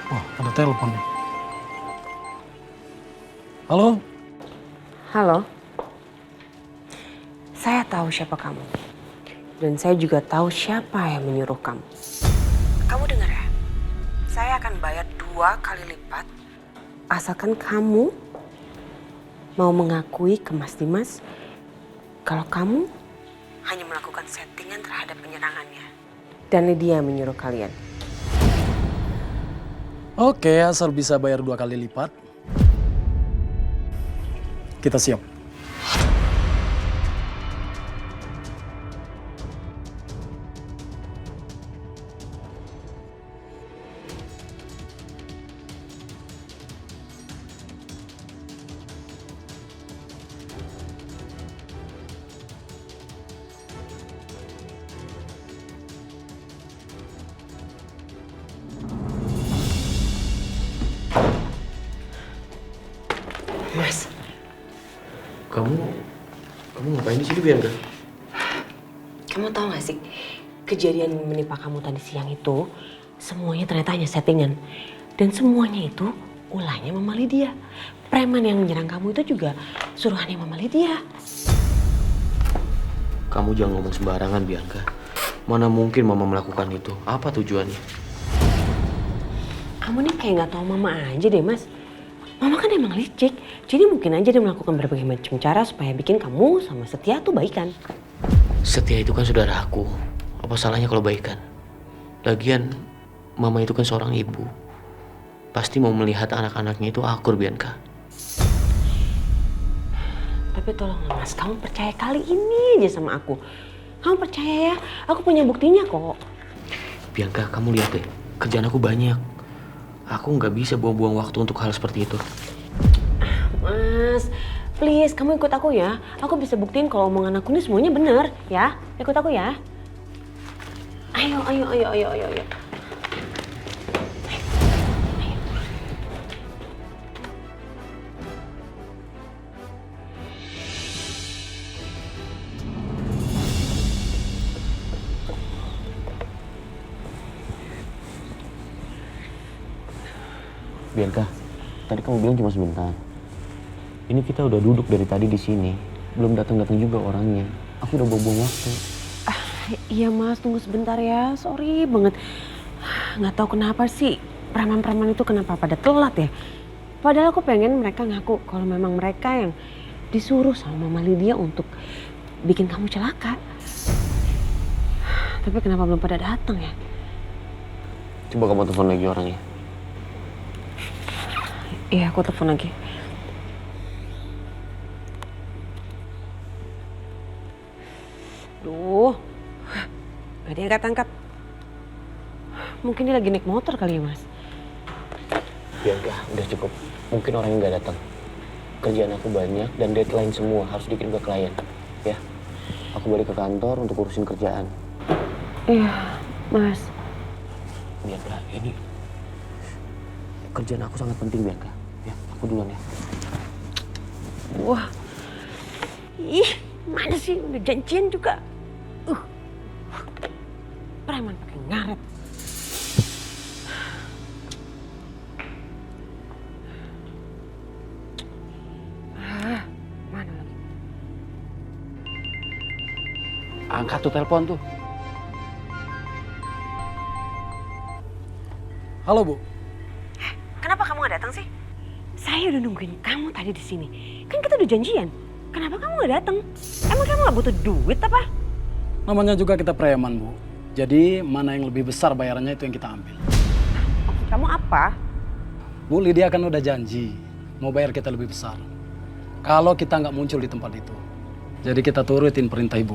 Wah, ada telepon nih. Halo? Halo, saya tahu siapa kamu. Dan saya juga tahu siapa yang menyuruh kamu. Kamu dengar ya? Saya akan bayar 2 kali lipat. Asalkan kamu mau mengakui ke Mas Dimas kalau kamu hanya melakukan settingan terhadap penyerangannya. Dan Lydia menyuruh kalian. Oke, asal bisa bayar 2 kali lipat. Kita siap. Mas, kamu ngapain di sini, Bianca? Kamu tahu gak sih, kejadian menimpa kamu tadi siang itu semuanya ternyata hanya settingan. Dan semuanya itu ulahnya Mama Lydia. Preman yang menyerang kamu itu juga suruhannya Mama Lydia. Kamu jangan ngomong sembarangan, Bianca. Mana mungkin Mama melakukan itu? Apa tujuannya? Kamu nih kayak gak tahu Mama aja deh, Mas. Mama kan emang licik, jadi mungkin aja dia melakukan berbagai macam cara supaya bikin kamu sama Setia tuh baikan. Setia itu kan saudara aku. Apa salahnya kalau baikan? Lagian, Mama itu kan seorang ibu. Pasti mau melihat anak-anaknya itu akur, Bianca. Tapi tolong Mas, kamu percaya kali ini aja sama aku. Kamu percaya ya, aku punya buktinya kok. Bianca, kamu lihat deh, kerjaan aku banyak. Aku nggak bisa buang-buang waktu untuk hal seperti itu. Mas, please kamu ikut aku ya. Aku bisa buktiin kalau omongan aku ini semuanya benar ya. Ikut aku ya. Ayo. Bianca, tadi kamu bilang cuma sebentar. Ini kita udah duduk dari tadi di sini, belum datang-datang juga orangnya. Aku udah buang-buang waktu. Iya Mas, tunggu sebentar ya. Sorry banget. Nggak tahu kenapa sih preman-preman itu kenapa pada telat ya. Padahal aku pengen mereka ngaku kalau memang mereka yang disuruh sama Mama Lydia untuk bikin kamu celaka. Tapi kenapa belum pada datang ya? Coba kamu telepon lagi orangnya. Iya, aku telepon lagi. Duh, gak diangkat-angkat. Mungkin dia lagi naik motor kali ya, Mas. Bianca, udah cukup. Mungkin orangnya nggak datang. Kerjaan aku banyak dan deadline semua harus dikirim ke klien. Ya, aku balik ke kantor untuk urusin kerjaan. Iya, Mas. Bianca, ini kerjaan aku sangat penting, Bianca. Ya, aku duluan ya. Wah. Ih, mana sih? Udah janjian juga. Preman pakai ngaret. Mana lagi? Angkat tuh telepon tuh. Halo, Bu. Kenapa kamu gak datang sih? Saya udah nungguin kamu tadi di sini. Kan kita udah janjian. Kenapa kamu gak datang? Emang kamu gak butuh duit apa? Namanya juga kita preman, Bu. Jadi mana yang lebih besar bayarannya itu yang kita ambil. Maksud kamu apa? Bu, Lydia kan udah janji mau bayar kita lebih besar kalau kita nggak muncul di tempat itu. Jadi kita turutin perintah Ibu.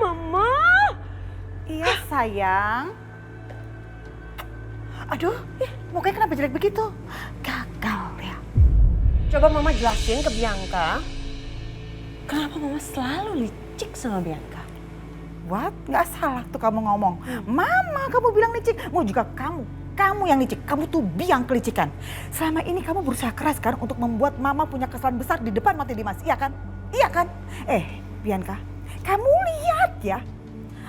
Mama. Iya sayang. Aduh, mukanya kenapa jelek begitu? Gagal ya. Coba Mama jelasin ke Bianca. Kenapa Mama selalu licik sama Bianca? What? Nggak salah tuh kamu ngomong. Mama kamu bilang licik. Mau juga kamu yang licik. Kamu tuh biang kelicikan. Selama ini kamu berusaha keras kan untuk membuat Mama punya kesalahan besar di depan mata Dimas. Iya kan? Iya kan? Bianca, kamu lihat ya.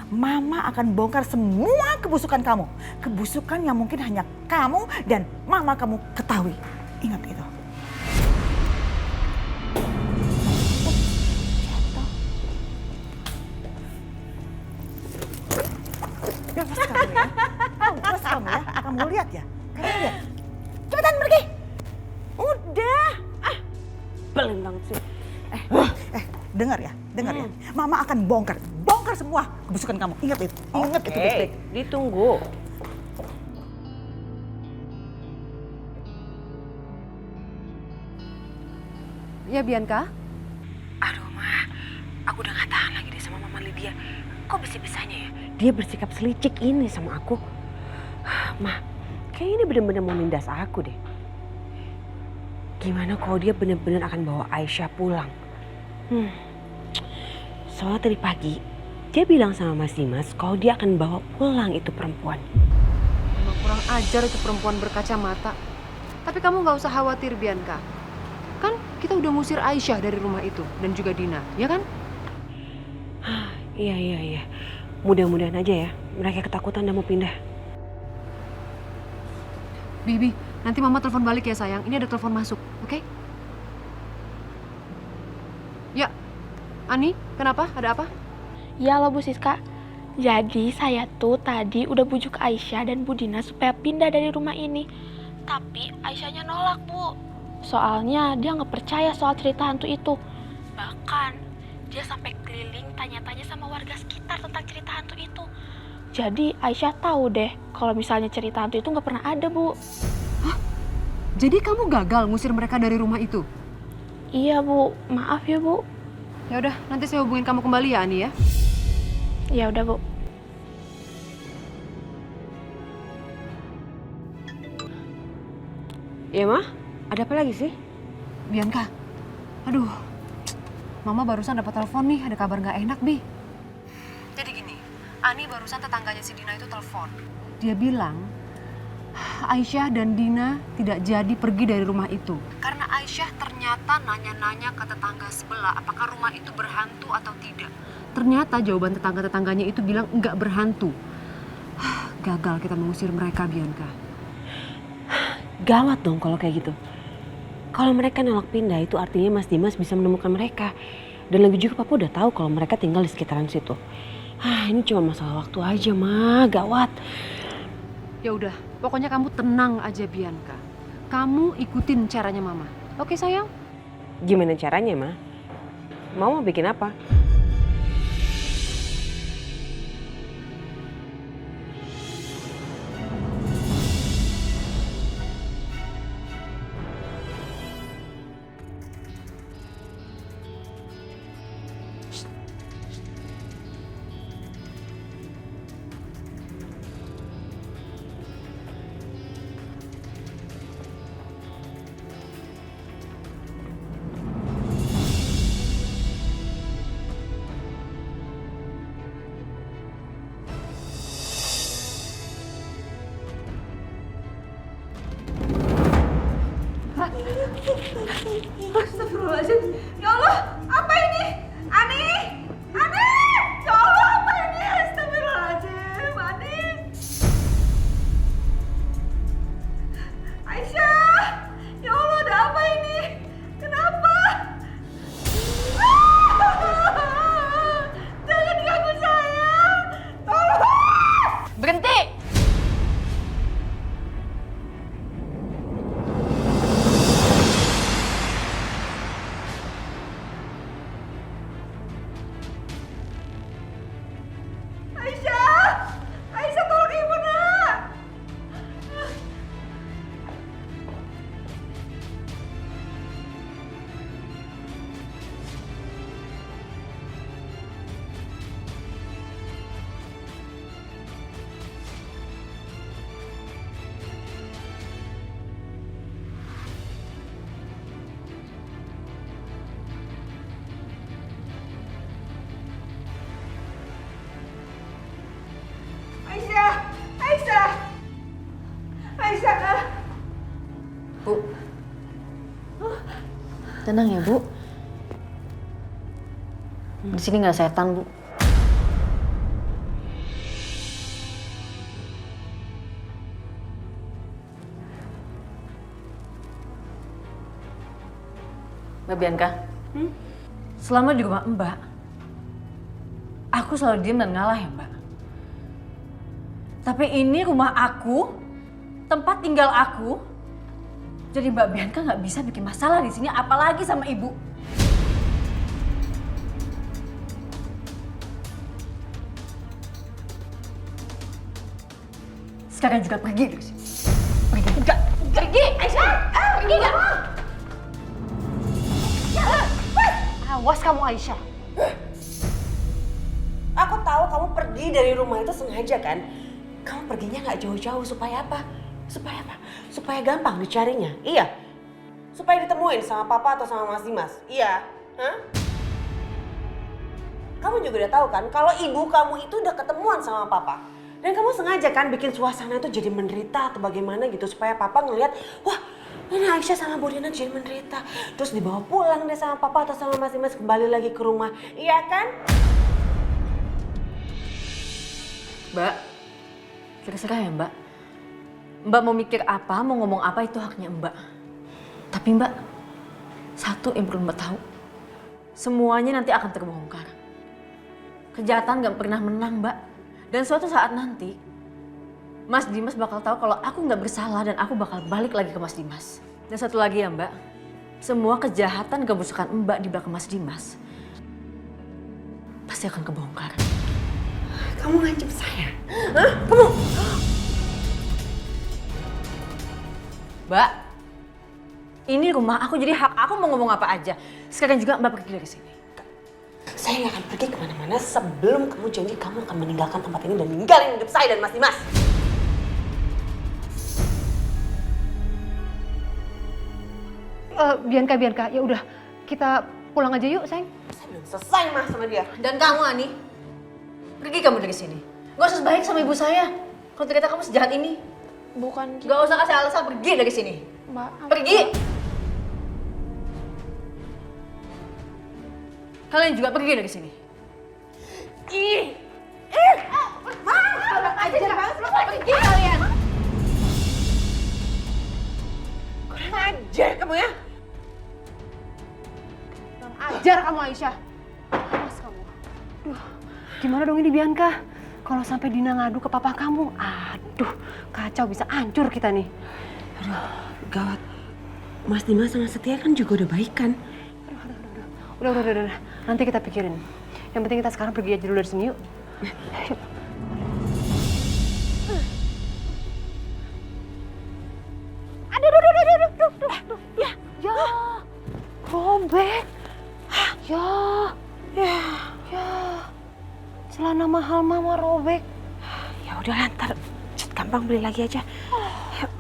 Mama akan bongkar semua kebusukan kamu. Kebusukan yang mungkin hanya kamu dan mama kamu ketahui. Ingat itu. Awas kamu ya. Awas kamu ya. Kamu lihat ya. Kamu lihat. Cepetan pergi. Udah. Belin banget sih. Dengar ya. Mama akan bongkar semua kebusukan kamu. Ingat itu. Ingat itu baik-baik. Ditunggu. Ya Bianca? Aduh Ma, aku udah gak tahan lagi deh sama Mama Lydia. Kok bisa-bisanya ya dia bersikap selicik ini sama aku? Ma, kayaknya ini bener-bener mau nindas aku deh. Gimana kalau dia bener-bener akan bawa Aisyah pulang? Soalnya tadi pagi dia bilang sama Mas Dimas kalau dia akan bawa pulang itu perempuan. Emang kurang ajar itu perempuan berkacamata. Tapi kamu gak usah khawatir Bianca. Kan kita udah ngusir Aisyah dari rumah itu dan juga Dina, ya kan? Iya. Mudah-mudahan aja ya mereka ketakutan dan mau pindah. Bibi, nanti Mama telepon balik ya sayang. Ini ada telepon masuk, oke? Ya, Ani, kenapa? Ada apa? Ya lo Bu Siska, jadi saya tuh tadi udah bujuk Aisyah dan Bu Dina supaya pindah dari rumah ini. Tapi Aisyahnya nolak Bu. Soalnya dia nggak percaya soal cerita hantu itu. Bahkan dia sampai keliling tanya-tanya sama warga sekitar tentang cerita hantu itu. Jadi Aisyah tahu deh kalau misalnya cerita hantu itu nggak pernah ada Bu. Hah? Jadi kamu gagal ngusir mereka dari rumah itu? Iya Bu, maaf ya Bu. Ya udah, nanti saya hubungin kamu kembali ya Ani ya. Ya udah Bu. Ya Ma, ada apa lagi sih? Bianca, aduh, Mama barusan dapat telepon nih, ada kabar nggak enak, Bi. Jadi gini, Ani barusan tetangganya si Dina itu telepon. Dia bilang, Aisyah dan Dina tidak jadi pergi dari rumah itu. Karena Aisyah ternyata nanya-nanya ke tetangga sebelah apakah rumah itu berhantu atau tidak. Ternyata jawaban tetangga-tetangganya itu bilang nggak berhantu. Gagal kita mengusir mereka, Bianca. Gawat dong kalau kayak gitu. Kalau mereka nolak pindah itu artinya Mas Dimas bisa menemukan mereka. Dan lagi juga Papa udah tahu kalau mereka tinggal di sekitaran situ. Ini cuma masalah waktu aja Ma, gawat. Ya udah, pokoknya kamu tenang aja Bianca. Kamu ikutin caranya Mama. Oke sayang? Gimana caranya Ma? Mau bikin apa? Astagfirullahaladzim. Ya Allah, apa ini? Ani! Ani! Ya Allah, apa ini? Astagfirullahaladzim. Ani! Aisyah! Ya Allah, ada apa ini? Kenapa? Jangan ganggu saya! Tolong! Berhenti! Aisyah! Aisyah, tolong ibu nak! Aisyah! Aisyah! Aisyah! Bu. Tenang ya, Bu. Di sini nggak setan, Bu. Mbak Bianca, selama di rumah Mbak, aku selalu diam dan ngalah ya Mbak. Tapi ini rumah aku, tempat tinggal aku, jadi Mbak Bianca nggak bisa bikin masalah di sini, apalagi sama Ibu. Sekarang juga pergi dari sini. Pergi. Enggak. Pergi, Aisyah. Pergi enggak? Awas kamu Aisyah. Aku tahu kamu pergi dari rumah itu sengaja kan? Kamu perginya nggak jauh-jauh supaya apa? Supaya apa? Supaya gampang dicarinya. Iya. Supaya ditemuin sama papa atau sama Mas Dimas. Iya. Hah? Kamu juga udah tahu kan kalau ibu kamu itu udah ketemuan sama papa. Dan kamu sengaja kan bikin suasana itu jadi menderita atau bagaimana gitu supaya papa ngelihat, wah ini Aisyah sama Budina jadi menderita. Terus dibawa pulang deh sama papa atau sama Mas Dimas kembali lagi ke rumah. Iya kan? Mbak, terserah ya Mbak. Mbak mau mikir apa, mau ngomong apa itu haknya Mbak. Tapi Mbak, satu yang perlu Mbak tahu. Semuanya nanti akan terbongkar. Kejahatan gak pernah menang Mbak. Dan suatu saat nanti, Mas Dimas bakal tahu kalau aku nggak bersalah dan aku bakal balik lagi ke Mas Dimas. Dan satu lagi ya Mbak, semua kejahatan kebusukan Mbak di belakang Mas Dimas pasti akan kebongkar. Kamu ngancam saya? Hah? Kamu? Mbak, ini rumah aku jadi hak aku mau ngomong apa aja. Sekarang juga Mbak pergi dari sini. Saya nggak akan pergi kemana-mana sebelum kamu janji kamu akan meninggalkan tempat ini dan ninggalin hidup saya dan Mas Dimas. Bianca, ya udah kita pulang aja yuk, sayang. Saya belum selesai Mas sama dia. Dan kamu, Ani, pergi kamu dari sini. Gak usah baik sama ibu saya. Kalau ternyata kamu sejahat ini, Bukan gitu. gak usah kasih alasan pergi dari sini. Mbak, Pergi. Kalian juga pergi dari sini. Pergi kalian. Kurang ajar kamu ya. Ajar kamu Aisyah. Awas kamu. Duh, gimana dong ini Bianca? Kalau sampai Dina ngadu ke papa kamu, aduh, kacau bisa hancur kita nih. Aduh, gawat. Mas Dimas sama Setia kan juga udah baikan. Udah. Nanti kita pikirin. Yang penting kita sekarang pergi aja dulu dari sini yuk. Aduh. Ya. Robek. Ya. Celana mahal mama robek. Ya udah ntar gampang beli lagi aja. Yuk.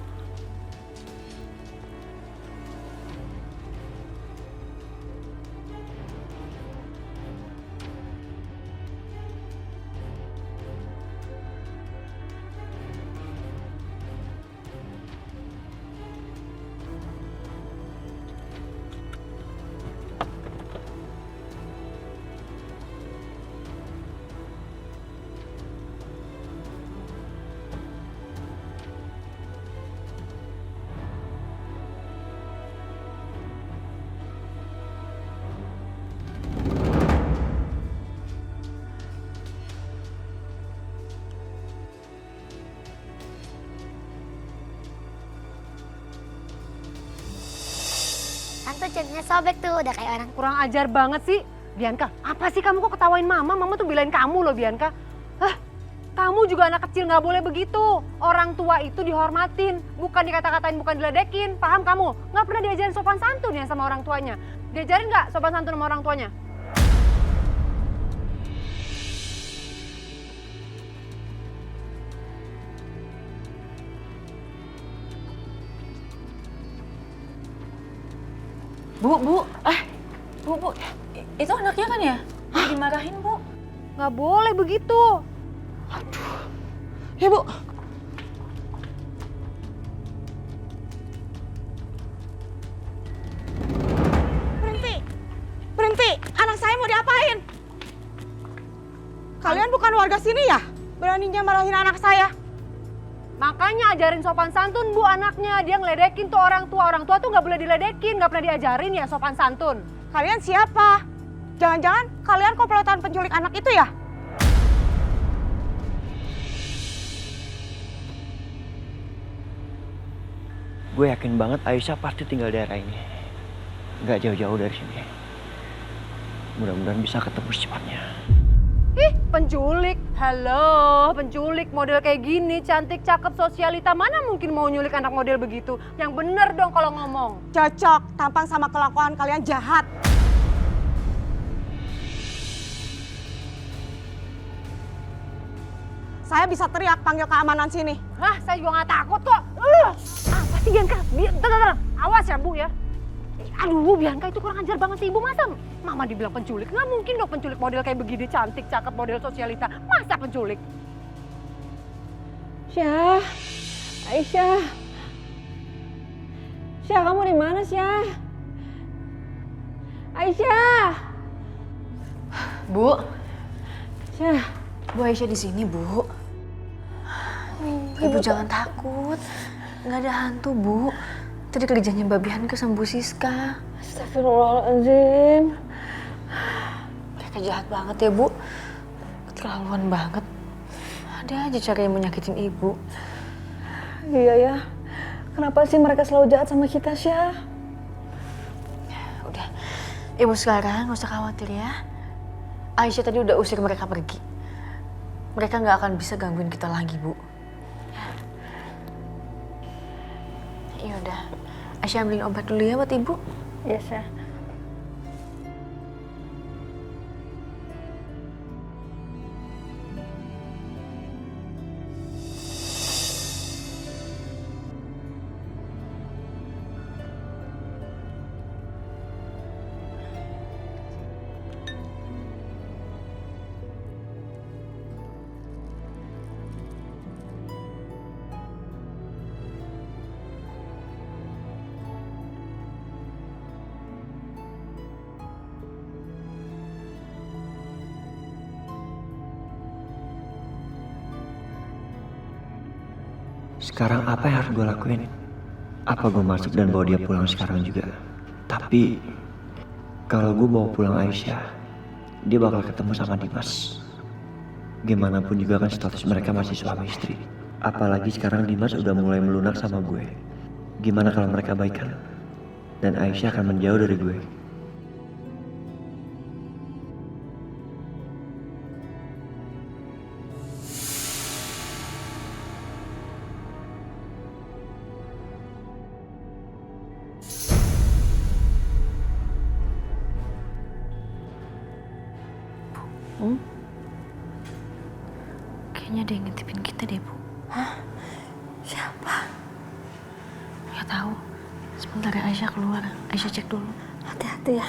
Tante jadinya sobek tuh, udah kayak orang. Kurang ajar banget sih. Bianca, apa sih kamu kok ketawain mama? Mama tuh belain kamu loh Bianca. Kamu juga anak kecil nggak boleh begitu. Orang tua itu dihormatin, bukan dikata-katain, bukan diledekin. Paham kamu? Nggak pernah diajarin sopan santun ya sama orang tuanya. Diajarin nggak sopan santun sama orang tuanya? Bu, itu anaknya kan ya? Dimarahin, Bu. Nggak boleh begitu. Aduh. Ya, Bu. Berhenti, anak saya mau diapain? Kalian bukan warga sini ya? Beraninya marahin anak saya? Makanya ajarin sopan santun Bu anaknya. Dia ngeledekin tuh orang tua. Orang tua tuh nggak boleh diledekin, nggak pernah diajarin ya sopan santun. Kalian siapa? Jangan-jangan kalian komplotan penculik anak itu ya? Gue yakin banget Aisyah pasti tinggal di daerah ini. Gak jauh-jauh dari sini. Mudah-mudahan bisa ketemu secepatnya. Ih, penculik. Halo, penculik model kayak gini, cantik, cakep, sosialita. Mana mungkin mau nyulik anak model begitu? Yang bener dong kalau ngomong. Cocok, tampang sama kelakuan kalian jahat. Saya bisa teriak panggil keamanan sini. Hah, saya juga nggak takut kok. Apa sih Bianca? Tenang, awas ya Bu ya. Aduh, Bianca itu kurang ajar banget sih Ibu. Masa Mama dibilang penculik? Nggak mungkin dong penculik model kayak begini, cantik, cakep, model sosialita. Masa penculik? Syah, Aisyah. Syah, kamu di mana, Syah? Aisyah. Bu, Syah. Bu Aisyah di sini, Bu. Ibu jangan takut. Nggak ada hantu, Bu. Tadi kerjanya Mbak Bianca sama Bu Siska. Astagfirullahaladzim. Mereka jahat banget ya, Bu. Keterlaluan banget. Ada aja cara yang menyakitin Ibu. Iya ya. Kenapa sih mereka selalu jahat sama kita, Syah? Udah, Ibu sekarang nggak usah khawatir ya. Aisyah tadi udah usir mereka pergi. Mereka nggak akan bisa gangguin kita lagi, Bu. Ya udah, Aisyah ambilin obat dulu ya buat Ibu. Iya, Syah. Sekarang apa yang harus gue lakuin? Apa gue masuk dan bawa dia pulang sekarang juga? Tapi kalau gue bawa pulang Aisyah, dia bakal ketemu sama Dimas. Gimana pun juga kan status mereka masih suami istri. Apalagi sekarang Dimas udah mulai melunak sama gue. Gimana kalau mereka baikan? Dan Aisyah akan menjauh dari gue. Kayaknya ada yang ngintipin kita deh, Bu. Hah? Siapa? Nggak tahu. Sebentar ya Aisyah keluar. Aisyah cek dulu. Hati-hati ya.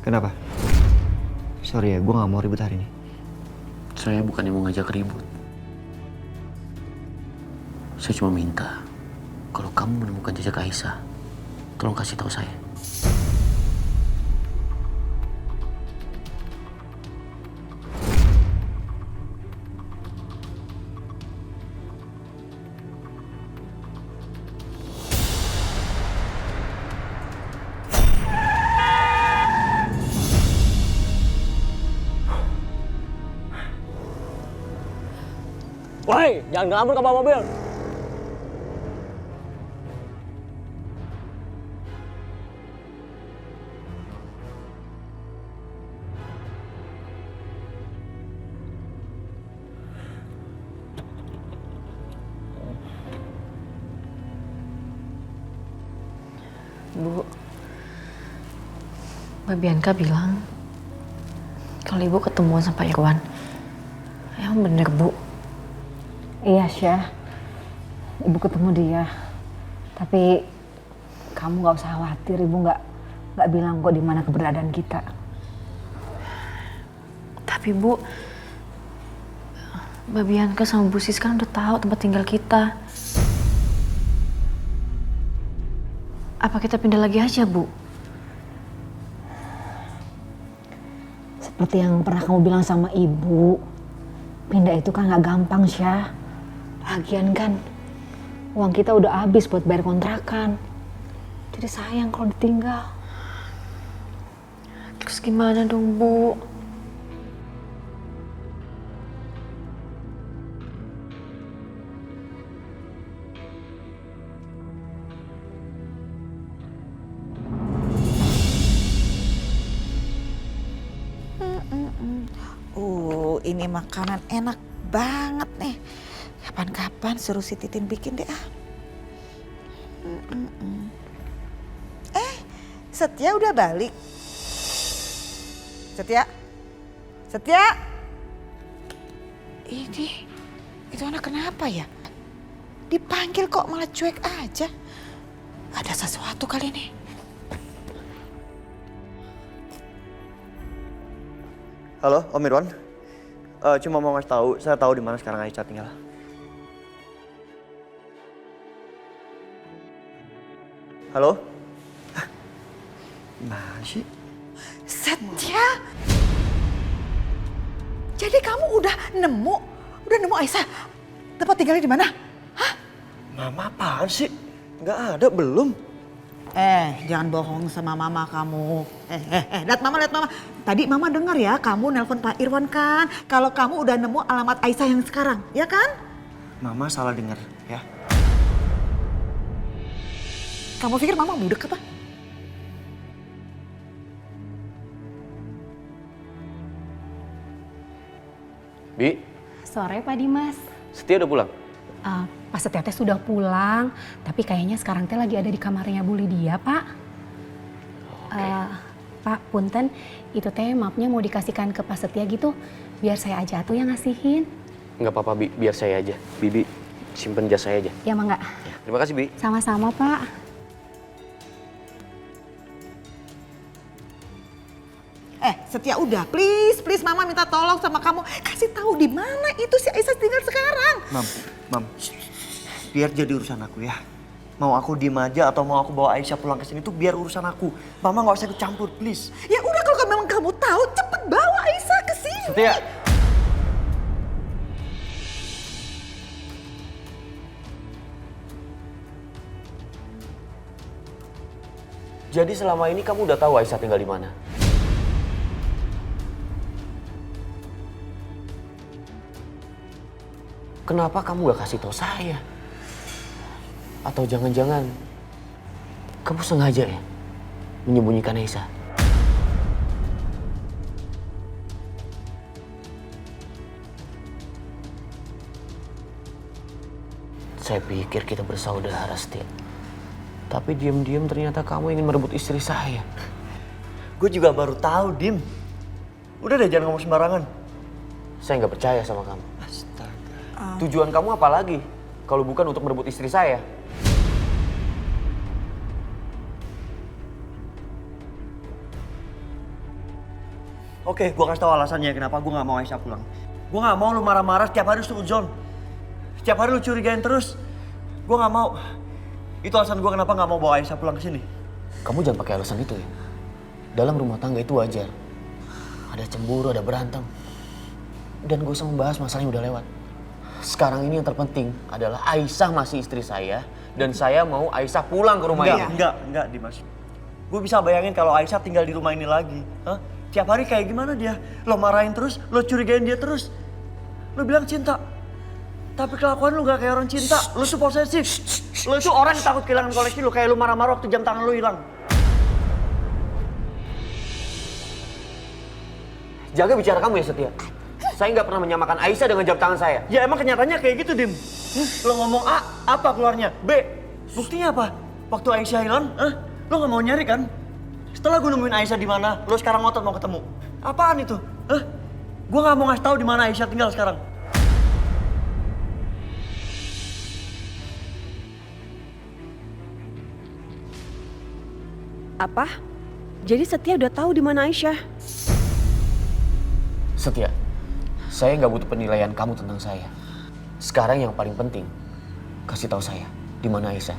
Kenapa? Sorry ya, gue gak mau ribut hari ini. Saya bukannya mau ngajak ribut. Saya cuma minta, kalau kamu menemukan jejak Aisyah, tolong kasih tahu saya. Woi, jangan ngelamun ke bawah mobil. Bu, Mbak Bianca bilang kalau Ibu ketemuan sama Pak Irwan. Emang bener, Bu? Iya, Syah. Ibu ketemu dia. Tapi kamu nggak usah khawatir, Ibu nggak bilang kok di mana keberadaan kita. Tapi Bu, Mbak Bianca sama Bu Sis kan udah tahu tempat tinggal kita. Apa kita pindah lagi aja, Bu? Seperti yang pernah kamu bilang sama Ibu, pindah itu kan nggak gampang, Syah. Lagian kan uang kita udah habis buat bayar kontrakan. Jadi sayang kalau ditinggal. Terus gimana dong, Bu? Ini makanan enak banget nih. Kapan-kapan suruh si Titin bikin deh ah. Setia udah balik. Setia? Setia? Ini, itu anak kenapa ya? Dipanggil kok malah cuek aja. Ada sesuatu kali ini. Halo, Om Irwan. Cuma mau ngasih tahu, saya tahu di mana sekarang Aisyah tinggal. Halo? Nah sih. Setia? Jadi kamu udah nemu Aisyah tempat tinggalnya di mana? Hah? Mama apaan sih? Nggak ada, belum. Jangan bohong sama mama kamu. Lihat mama. Tadi mama dengar ya, kamu nelpon Pak Irwan kan. Kalau kamu udah nemu alamat Aisyah yang sekarang, ya kan? Mama salah dengar, ya. Kamu pikir mama budek apa? Bi, Sore Pak Dimas. Setia udah pulang? Pak Setia teh sudah pulang, tapi kayaknya sekarang teh lagi ada di kamarnya Bu Lydia, Pak. Pak, punten, itu teh mapnya mau dikasihkan ke Pak Setia gitu, biar saya aja tuh yang ngasihin. Nggak apa-apa, Bi. Biar saya aja. Bibi, simpen jas saya aja. Ya, Mangga. Ya, terima kasih, Bi. Sama-sama, Pak. Setia udah, please mama minta tolong sama kamu. Kasih tahu di mana itu si Aisyah tinggal sekarang. Mam, biar jadi urusan aku ya. Mau aku diem aja atau mau aku bawa Aisyah pulang ke sini tuh biar urusan aku. Mama nggak usah ikut campur, please. Ya udah kalau memang kamu tahu, cepet bawa Aisyah ke sini. Setia. Jadi selama ini kamu udah tahu Aisyah tinggal di mana? Kenapa kamu gak kasih tahu saya? Atau jangan-jangan kamu sengaja ya menyembunyikan Aisyah? Saya pikir kita bersaudara, Setia. Tapi diam-diam ternyata kamu ingin merebut istri saya. Gue juga baru tahu, Dim. Udah deh, jangan ngomong sembarangan. Saya nggak percaya sama kamu. Astaga. Tujuan kamu apa lagi kalau bukan untuk merebut istri saya? Oke, gue kasih tau alasannya kenapa gue gak mau Aisyah pulang. Gue gak mau lu marah-marah setiap hari suuzon. Setiap hari lu curigain terus. Gue gak mau. Itu alasan gue kenapa gak mau bawa Aisyah pulang ke sini. Kamu jangan pakai alasan itu ya. Dalam rumah tangga itu wajar. Ada cemburu, ada berantem. Dan gak usah membahas masalah yang udah lewat. Sekarang ini yang terpenting adalah Aisyah masih istri saya. Dan saya mau Aisyah pulang ke rumah ini. Enggak, Dimas. Gue bisa bayangin kalau Aisyah tinggal di rumah ini lagi. Hah? Tiap hari kayak gimana dia? Lo marahin terus, lo curigain dia terus. Lo bilang cinta. Tapi kelakuan lu gak kayak orang cinta. Lu tuh posesif. Lu tuh orang yang takut kehilangan koleksi lu. Kayak lu marah-marah waktu jam tangan lu hilang. Jaga bicara kamu ya Setia. Saya nggak pernah menyamakan Aisyah dengan jam tangan saya. Ya emang kenyataannya kayak gitu, Dim. Lo ngomong A, apa keluarnya? B. Buktinya apa? Waktu Aisyah hilang, lo gak mau nyari kan? Setelah gue nemuin Aisyah di mana, lo sekarang ngotot mau ketemu. Apaan itu? Gue gak mau ngasih tahu di mana Aisyah tinggal sekarang. Apa? Jadi Setia udah tahu di mana Aisyah? Setia, saya nggak butuh penilaian kamu tentang saya. Sekarang yang paling penting, kasih tahu saya di mana Aisyah.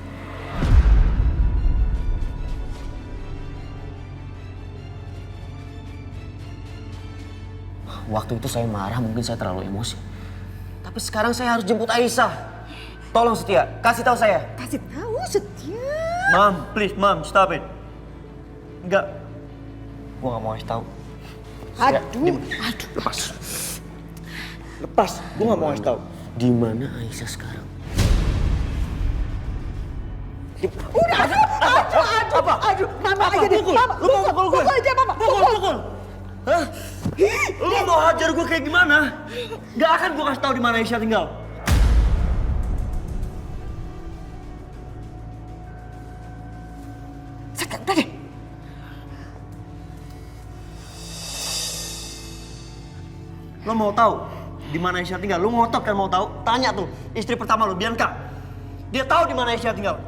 Waktu itu saya marah, mungkin saya terlalu emosi. Tapi sekarang saya harus jemput Aisyah. Tolong Setia, kasih tahu saya. Kasih tahu Setia. Mam, please, Mam, stop it. Enggak. Gue gak mau kasih tahu. Aduh. Lepas, gue gak mau kasih tahu. Di mana Aisyah sekarang? Udah, aduh, mama aja deh. Mama, lu mau pukul gue? Pukul aja, mama. Pukul. Hah? Lu mau hajar gue kayak gimana? Gak akan gue kasih tahu di mana Aisyah tinggal. Sekarang deh. Lo mau tahu di mana Aisyah tinggal? Lo ngotot kan mau tahu? Tanya tuh istri pertama lo, Bianca. Dia tahu di mana Aisyah tinggal.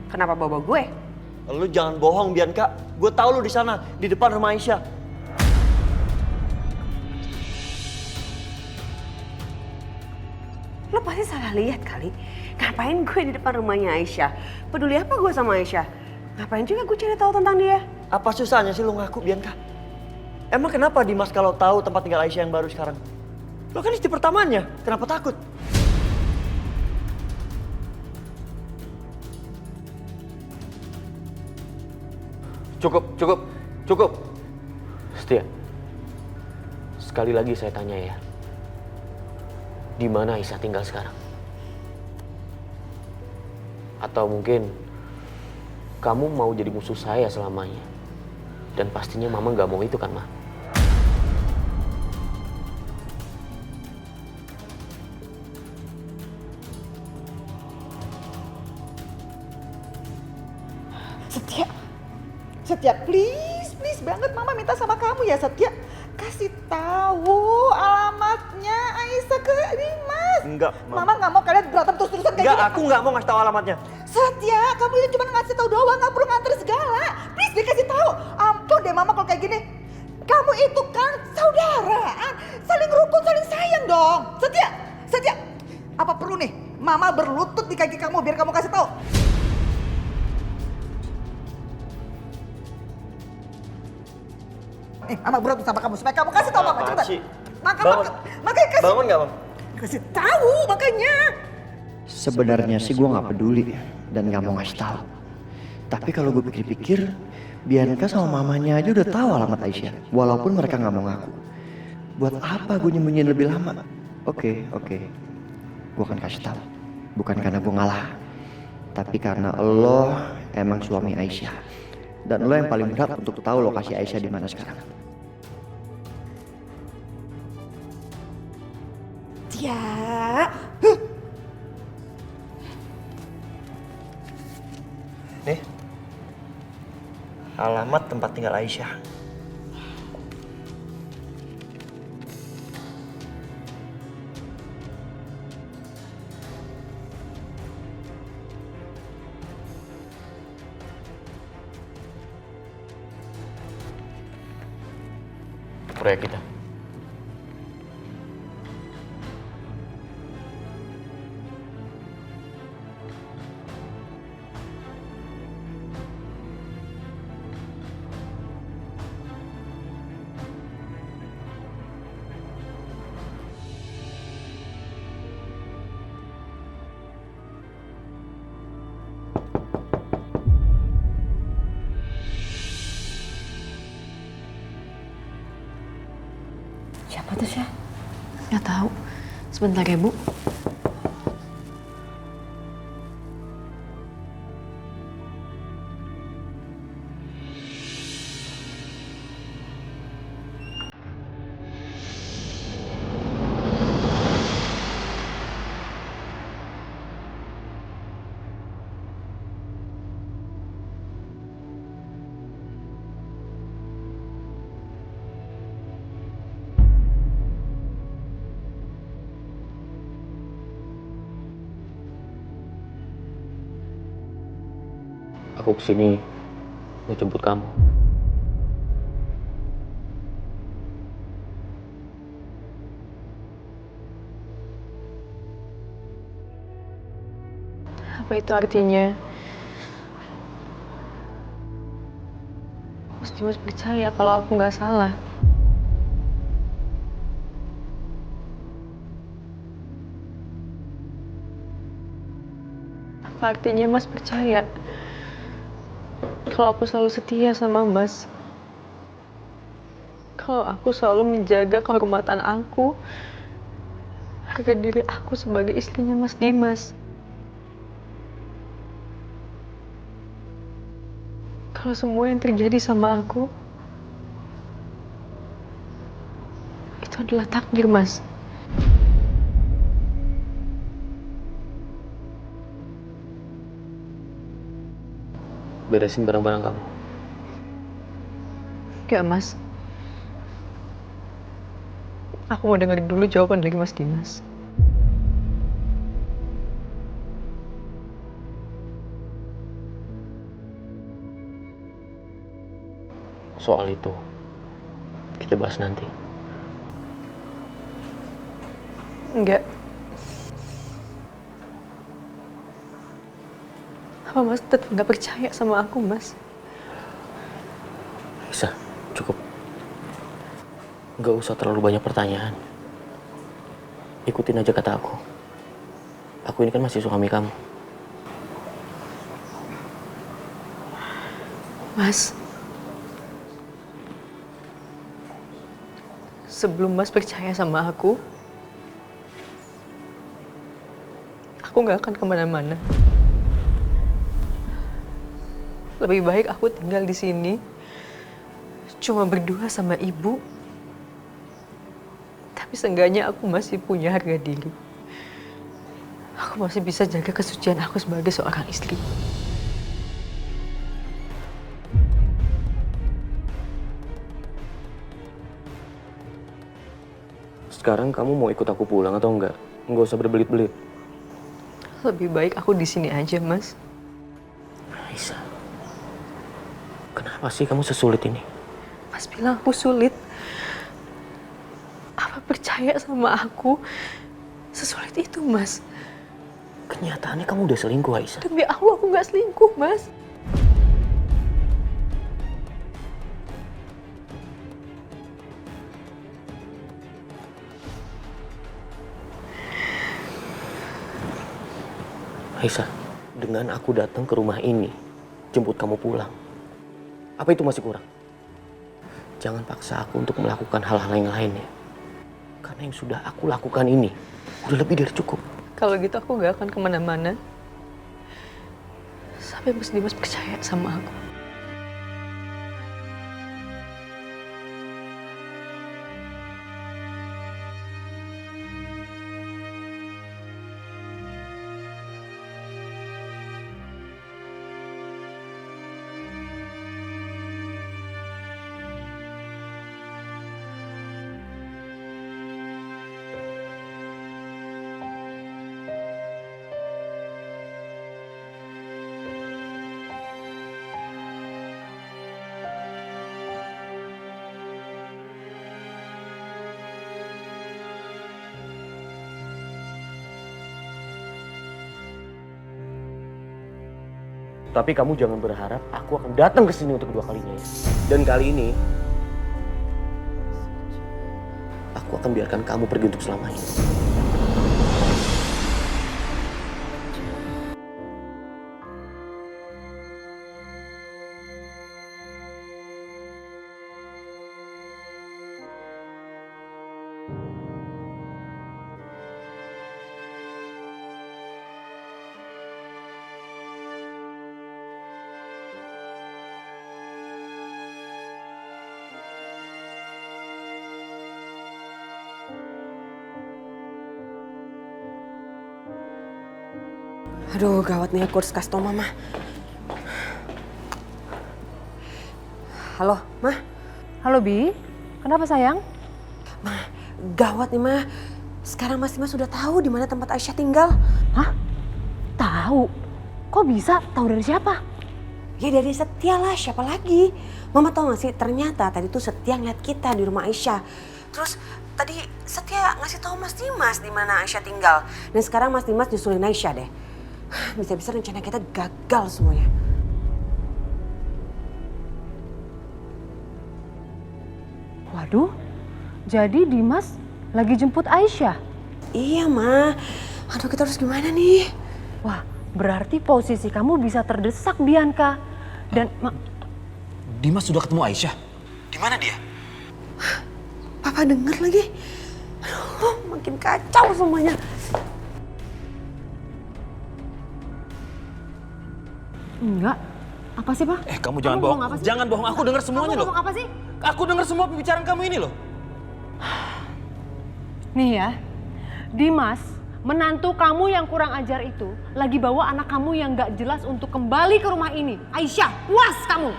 Kenapa bawa gue? Lo jangan bohong, Bianca. Gue tahu lo di sana, di depan rumah Aisyah. Lo pasti salah lihat kali. Ngapain gue di depan rumahnya Aisyah? Peduli apa gue sama Aisyah? Ngapain juga gue cari tahu tentang dia? Apa susahnya sih lo ngaku, Bianca? Emang kenapa Dimas kalau tahu tempat tinggal Aisyah yang baru sekarang? Lo kan istri pertamanya, kenapa takut? Cukup. Setia, sekali lagi saya tanya ya. Di mana Aisyah tinggal sekarang? Atau mungkin kamu mau jadi musuh saya selamanya? Dan pastinya Mama nggak mau itu kan, Ma? Setia, please banget mama minta sama kamu ya Setia. Kasih tahu alamatnya Aisyah ke Dimas. Enggak, Mama nggak mau kalian berantem terus-terusan kayak Enggak, gini. aku nggak mau ngasih tahu alamatnya. Setia, kamu itu cuma ngasih tahu doang, nggak perlu nganter segala. Please dikasih tahu. Ampun deh mama kalau kayak gini. Kamu itu kan saudaraan, saling rukun, saling sayang dong. Setia, apa perlu nih mama berlutut di kaki kamu biar kamu kasih tahu? Mama berat sama kamu supaya kamu kasih tahu mama cepetan. Makanya kasih. Bangun nggak, Mam? Kasih tahu makanya. Sebenarnya sih gue nggak peduli dan nggak mau ngasih tahu. Tapi kalau gue pikir-pikir, Bianca sama mamanya aja udah tahu alamat Aisyah, walaupun mereka nggak mau ngaku. Buat apa gue nyembunyiin lebih lama? Oke. Gue akan kasih tahu. Bukan karena gue ngalah, tapi karena lo emang suami Aisyah. Dan lo yang paling berat untuk tahu lokasi Aisyah di mana sekarang. Ya. Nih, alamat tempat tinggal Aisyah. Proyek kita. Apa tuh, Syah? Nggak tahu. Sebentar ya, Bu. Aku kesini mau jemput kamu. Apa itu artinya? Mas Dimas percaya kalau aku nggak salah. Apa artinya Mas percaya kalau aku selalu setia sama Mas? Kalau aku selalu menjaga kehormatan aku, harga diri aku sebagai istrinya Mas Dimas. Kalau semua yang terjadi sama aku, itu adalah takdir, Mas. Beresin barang-barang kamu. Enggak, Mas. Aku mau dengerin dulu jawaban dari Mas Dimas. Soal itu kita bahas nanti. Enggak. Apa Mas tetap nggak percaya sama aku, Mas? Bisa, cukup. Gak usah terlalu banyak pertanyaan. Ikutin aja kata aku. Aku ini kan masih suami kamu. Mas, sebelum Mas percaya sama aku nggak akan kemana-mana. Lebih baik aku tinggal di sini, cuma berdua sama ibu. Tapi seenggaknya aku masih punya harga diri. Aku masih bisa jaga kesucian aku sebagai seorang istri. Sekarang kamu mau ikut aku pulang atau enggak? Enggak usah berbelit-belit. Lebih baik aku di sini aja, Mas. Aisyah, kenapa sih kamu sesulit ini? Mas bilang aku sulit. Apa percaya sama aku sesulit itu, Mas? Kenyataannya kamu udah selingkuh, Aisyah. Demi Allah, aku nggak selingkuh, Mas. Aisyah, dengan aku datang ke rumah ini, jemput kamu pulang, apa itu masih kurang? Jangan paksa aku untuk melakukan hal-hal yang lainnya. Karena yang sudah aku lakukan ini, udah lebih dari cukup. Kalau gitu aku nggak akan kemana-mana sampai Mas Dimas percaya sama aku. Tapi kamu jangan berharap aku akan datang ke sini untuk kedua kalinya ya. Dan kali ini, aku akan biarkan kamu pergi untuk selamanya. Aduh, gawat nih, aku harus kasih tau Mama. Halo, Ma. Halo, Bi. Kenapa, sayang? Ma, gawat nih, Ma. Sekarang Mas Dimas sudah tahu di mana tempat Aisyah tinggal. Hah? Tahu? Kok bisa? Tahu dari siapa? Ya dari Setia lah, siapa lagi? Mama tahu gak sih, ternyata tadi tuh Setia ngeliat kita di rumah Aisyah. Terus tadi Setia ngasih tahu Mas Dimas di mana Aisyah tinggal. Dan sekarang Mas Dimas nyusulin Aisyah deh. Bisa-bisa rencana kita gagal semuanya. Waduh, jadi Dimas lagi jemput Aisyah? Iya, Ma. Aduh, kita harus gimana nih? Wah, berarti posisi kamu bisa terdesak, Bianca. Dan Dimas sudah ketemu Aisyah? Di mana dia? Papa denger lagi. Aduh, makin kacau semuanya. Enggak. Apa sih, Pak? Kamu jangan bohong. Jangan bohong, aku dengar semuanya loh. Kamu ngomong apa sih? Aku dengar semua pembicaraan kamu ini loh. Nih ya, Dimas, menantu kamu yang kurang ajar itu lagi bawa anak kamu yang gak jelas untuk kembali ke rumah ini. Aisyah, puas kamu!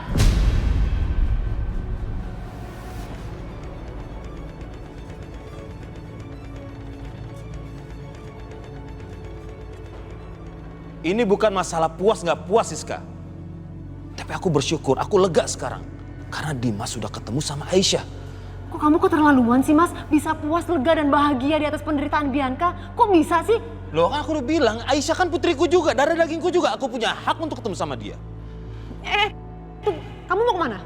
Ini bukan masalah puas nggak puas, Siska. Tapi aku bersyukur, aku lega sekarang. Karena Dimas sudah ketemu sama Aisyah. Kok kamu keterlaluan sih, Mas? Bisa puas, lega, dan bahagia di atas penderitaan Bianca? Kok bisa sih? Loh, kan aku udah bilang, Aisyah kan putriku juga, darah dagingku juga. Aku punya hak untuk ketemu sama dia. Kamu mau kemana?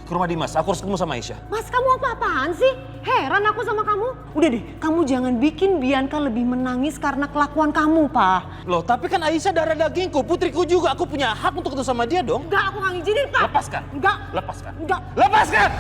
Ke rumah Dimas, aku harus ketemu sama Aisyah. Mas, kamu apa-apaan sih? Heran aku sama kamu. Udah deh, kamu jangan bikin Bianca lebih menangis karena kelakuan kamu, Pak. Loh, tapi kan Aisyah darah dagingku, putriku juga. Aku punya hak untuk ketemu sama dia dong. Enggak, aku nggak ngizinin, Pak. Lepaskan. Enggak. Lepaskan. Enggak. Lepaskan!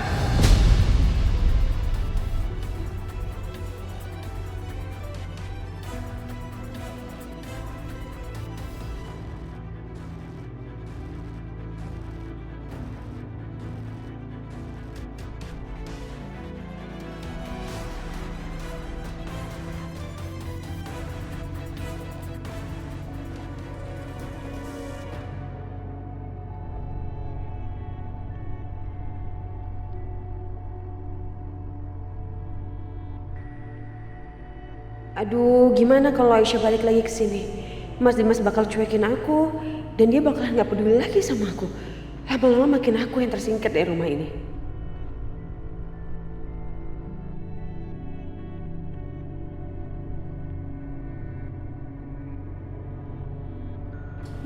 Aduh, gimana kalau Aisyah balik lagi ke sini? Mas Dimas bakal cuekin aku dan dia bakalan nggak peduli lagi sama aku. Lama-lama makin aku yang tersingkir dari rumah ini.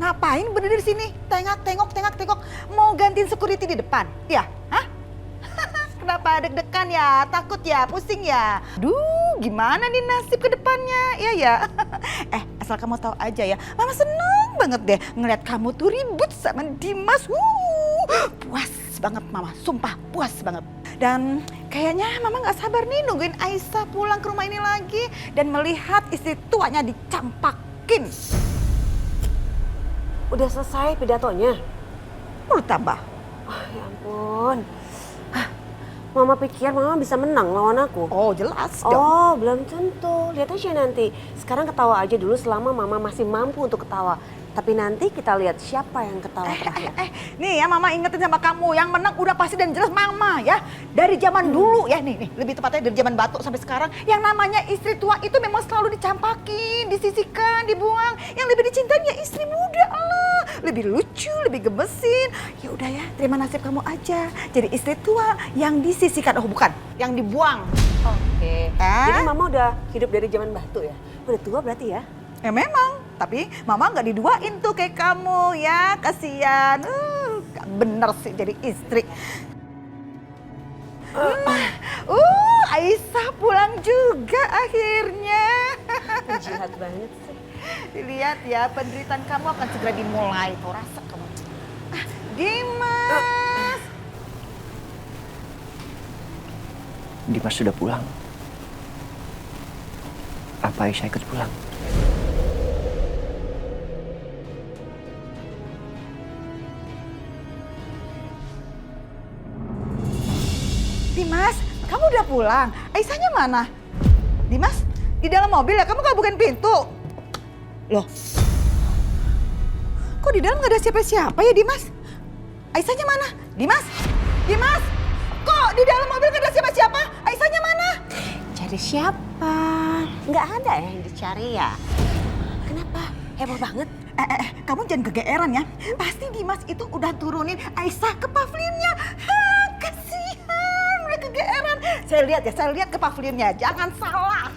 Ngapain berdiri di sini? Tengok. Mau gantiin security di depan? Ya? Hah? Kenapa deg-degan ya? Takut ya? Pusing ya? Duh, gimana nih nasib ke depannya? Iya ya. Asal kamu tahu aja ya, Mama seneng banget deh ngeliat kamu tuh ribut sama Dimas. Puas banget Mama, sumpah puas banget. Dan kayaknya Mama gak sabar nih nungguin Aisyah pulang ke rumah ini lagi dan melihat istri tuanya dicampakin. Udah selesai pidatonya? Perlu tambah. Oh ya ampun. Mama pikir Mama bisa menang lawan aku. Oh jelas dong. Oh belum tentu. Lihat aja nanti. Sekarang ketawa aja dulu selama Mama masih mampu untuk ketawa. Tapi nanti kita lihat siapa yang ketawa terakhir. Nih ya Mama ingetin sama kamu. Yang menang udah pasti dan jelas Mama ya. Dari zaman dulu ya nih. Lebih tepatnya dari zaman Batuk sampai sekarang. Yang namanya istri tua itu memang selalu dicampakin, disisihkan, dibuang. Yang lebih dicintain ya istri muda Allah. Lebih lucu, lebih gemesin. Ya udah ya, terima nasib kamu aja. Jadi istri tua yang disisihkan. Oh bukan, yang dibuang. Oke. Jadi Mama udah hidup dari zaman Batu ya? Udah tua berarti ya? Ya memang, tapi Mama nggak diduain tuh kayak kamu ya, kasihan. Gak bener sih jadi istri. Aisyah pulang juga akhirnya. Jahat banget sih. Dilihat ya, penderitaan kamu akan segera dimulai. Tuh rasa kamu. Dimas. Dimas sudah pulang. Apa Aisyah ikut pulang? Dimas, kamu udah pulang. Aisyahnya mana? Dimas, di dalam mobil ya? Kamu gak bukain pintu? Loh, Kok di dalam gak ada siapa-siapa ya, Dimas? Aisyahnya mana? Dimas? Dimas? Kok di dalam mobil gak ada siapa-siapa? Aisyahnya mana? Cari siapa? Nggak ada yang dicari ya? Kenapa? Heboh banget. Kamu jangan kegeeran ya. Pasti Dimas itu udah turunin Aisyah ke pavilionnya. Kasihan, udah kegeeran. Saya lihat ke pavilionnya. Jangan salah.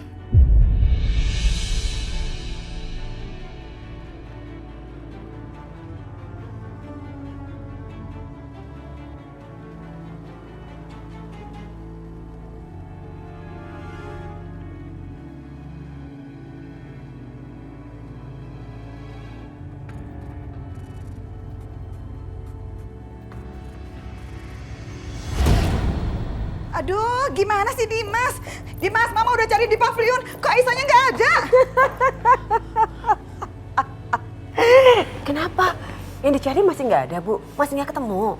Aduh, gimana sih Dimas? Dimas, Mama udah cari di pavilion, kok Aisyahnya nggak ada? Kenapa? Yang dicari masih nggak ada, Bu. Masih nggak ketemu.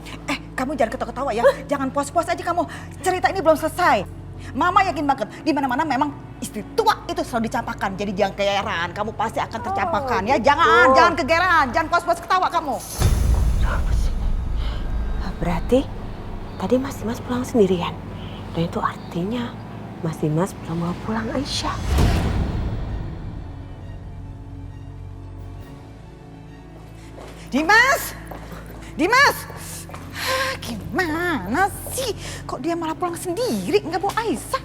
Kamu jangan ketawa-ketawa ya. Jangan puas-puas aja kamu. Cerita ini belum selesai. Mama yakin banget, di mana-mana memang istri tua itu selalu dicampakkan. Jadi jangan kegeeran, kamu pasti akan tercampakkan ya. Jangan kegeeran, jangan puas-puas ketawa kamu. Berarti tadi Mas Dimas pulang sendirian. Dan itu artinya Mas Dimas belum bawa pulang Aisyah. Dimas! Dimas! Gimana sih? Kok dia malah pulang sendiri, nggak bawa Aisyah?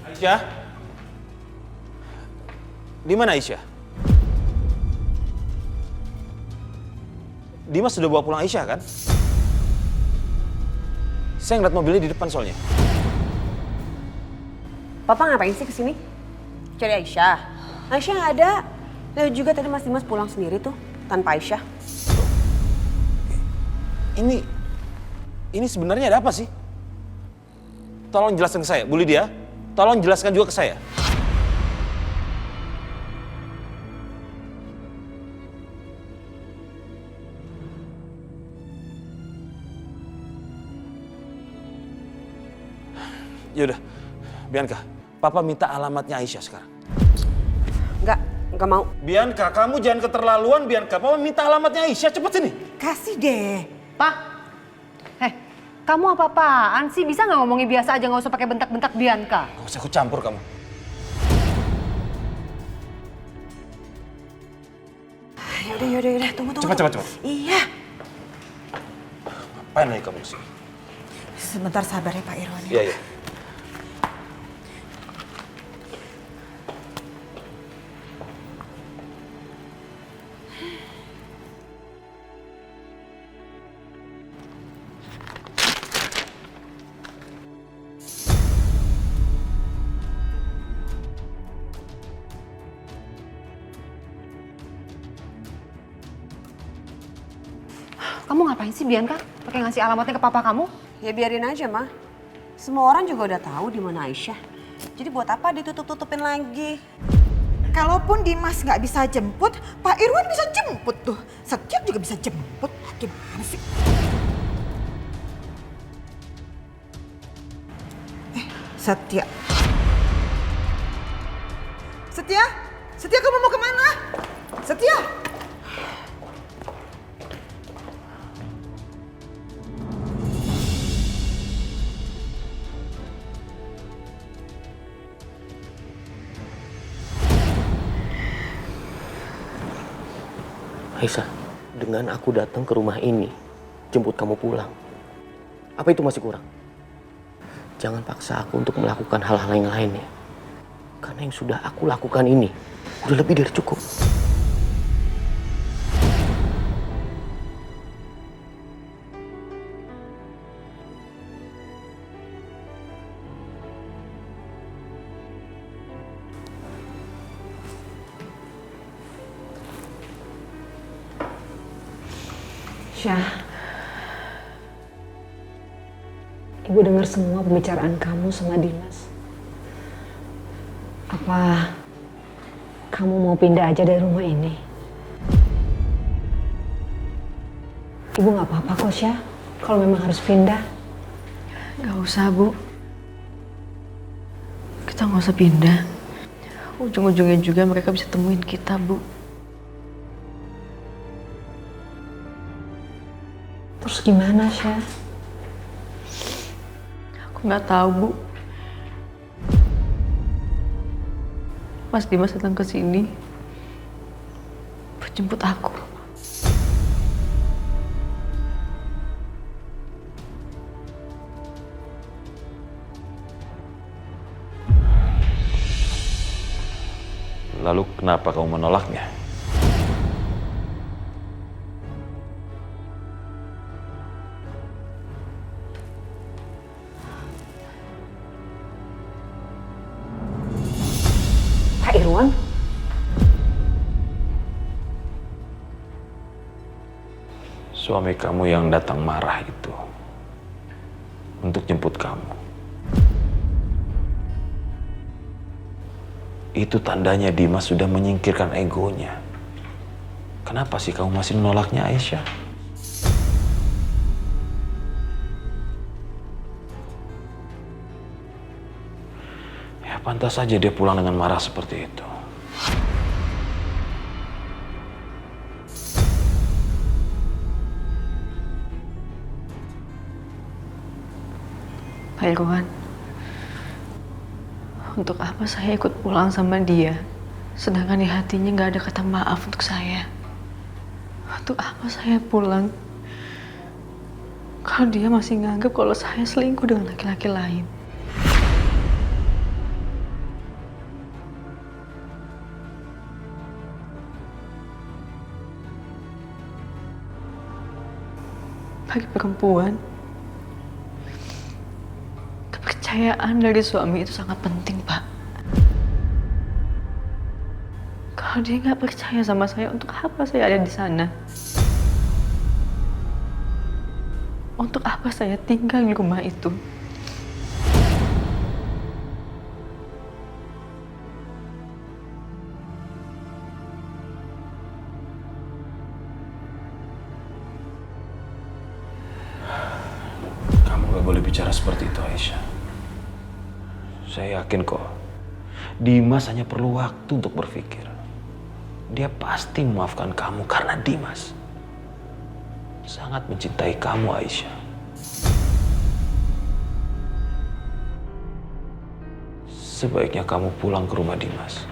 Aisyah? Di mana Aisyah? Dimas sudah bawa pulang Aisyah kan? Saya ngeliat mobilnya di depan soalnya. Papa ngapain sih kesini? Cari Aisyah. Aisyah nggak ada. Dan juga tadi Mas Dimas pulang sendiri tuh tanpa Aisyah. Ini sebenarnya ada apa sih? Tolong jelaskan ke saya, Bu Lydia. Tolong jelaskan juga ke saya. Yaudah, Bianca, Papa minta alamatnya Aisyah sekarang. Nggak mau. Bianca, kamu jangan keterlaluan, Bianca. Papa minta alamatnya Aisyah, cepet sini. Kasih deh. Pak, kamu apa-apaan sih? Bisa nggak ngomongin biasa aja, nggak usah pakai bentak-bentak Bianca. Gak usah ikut campur kamu. Yaudah, tunggu. Cepat. Iya. Ngapain lagi kamu kesini? Sebentar sabar ya Pak Irwan. Iya. Kamu ngapain sih Bianca? Pakai ngasih alamatnya ke papa kamu? Ya biarin aja, Ma. Semua orang juga udah tahu di mana Aisyah. Jadi buat apa ditutup-tutupin lagi? Kalaupun Dimas nggak bisa jemput, Pak Irwan bisa jemput tuh. Setia juga bisa jemput. Gimana sih? Setia. Setia kamu mau kemana? Setia. Aisyah, dengan aku datang ke rumah ini, jemput kamu pulang. Apa itu masih kurang? Jangan paksa aku untuk melakukan hal-hal yang lainnya. Karena yang sudah aku lakukan ini, udah lebih dari cukup. Syah, Ibu dengar semua pembicaraan kamu sama Dimas. Apa kamu mau pindah aja dari rumah ini? Ibu nggak apa-apa kok, Syah. Kalau memang harus pindah. Gak usah, Bu. Kita nggak usah pindah. Ujung-ujungnya juga mereka bisa temuin kita, Bu. Terus gimana, Syah? Aku nggak tahu, Bu. Mas Dimas datang ke sini buat jemput aku. Lalu kenapa kamu menolaknya? Pak Irwan? Suami kamu yang datang marah itu untuk jemput kamu. Itu tandanya Dimas sudah menyingkirkan egonya. Kenapa sih kamu masih menolaknya, Aisyah? Ya pantas saja dia pulang dengan marah seperti itu. Pak Irwan, untuk apa saya ikut pulang sama dia, sedangkan di hatinya nggak ada kata maaf untuk saya? Untuk apa saya pulang kalau dia masih nganggap kalau saya selingkuh dengan laki-laki lain? Bagi perempuan, kepercayaan dari suami itu sangat penting, Pak. Kalau dia nggak percaya sama saya, untuk apa saya ada di sana? Untuk apa saya tinggal di rumah itu? Kamu gak boleh bicara seperti itu, Aisyah. Saya yakin kok, Dimas hanya perlu waktu untuk berpikir. Dia pasti memaafkan kamu karena Dimas sangat mencintai kamu, Aisyah. Sebaiknya kamu pulang ke rumah Dimas.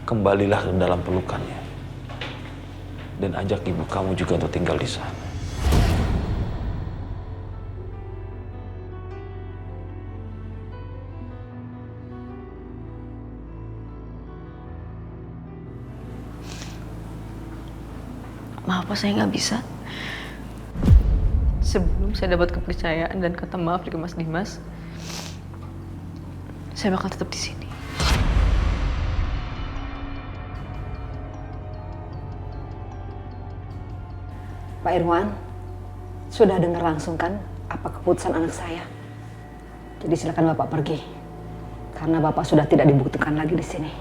Kembalilah ke dalam pelukannya. Dan ajak ibu kamu juga untuk tinggal di sana. Maaf, Pak, saya nggak bisa. Sebelum saya dapat kepercayaan dan kata maaf dari Mas Dimas, saya bakal tetap di sini. Pak Irwan, sudah dengar langsung kan apa keputusan anak saya? Jadi silakan Bapak pergi. Karena Bapak sudah tidak dibutuhkan lagi di sini.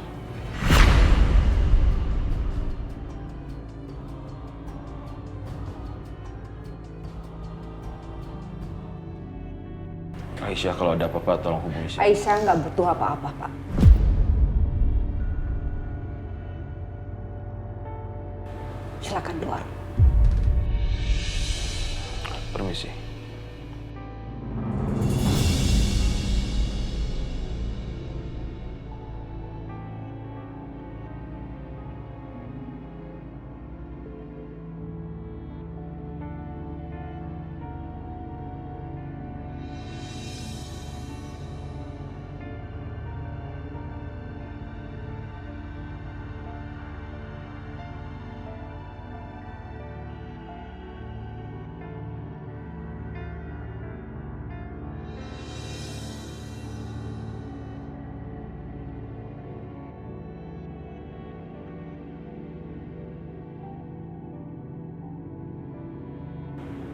Aisyah, kalau ada apa-apa tolong hubungi saya. Aisyah nggak butuh apa-apa, Pak. Silakan keluar. Permisi.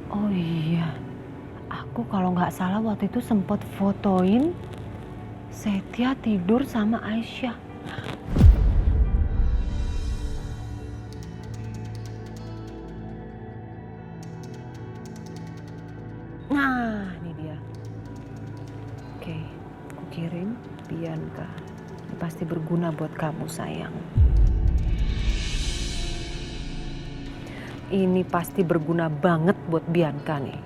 Oh iya, aku kalau nggak salah waktu itu sempat fotoin Setia tidur sama Aisyah. Nah, ini dia. pikirin, Bianca. Ini pasti berguna buat kamu, sayang. Ini pasti berguna banget buat Bianca nih.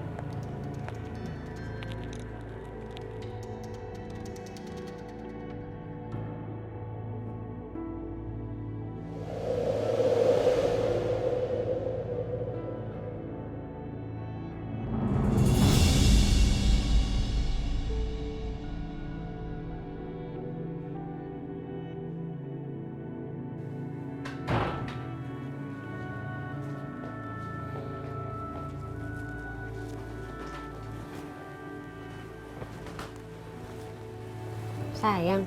Sayang,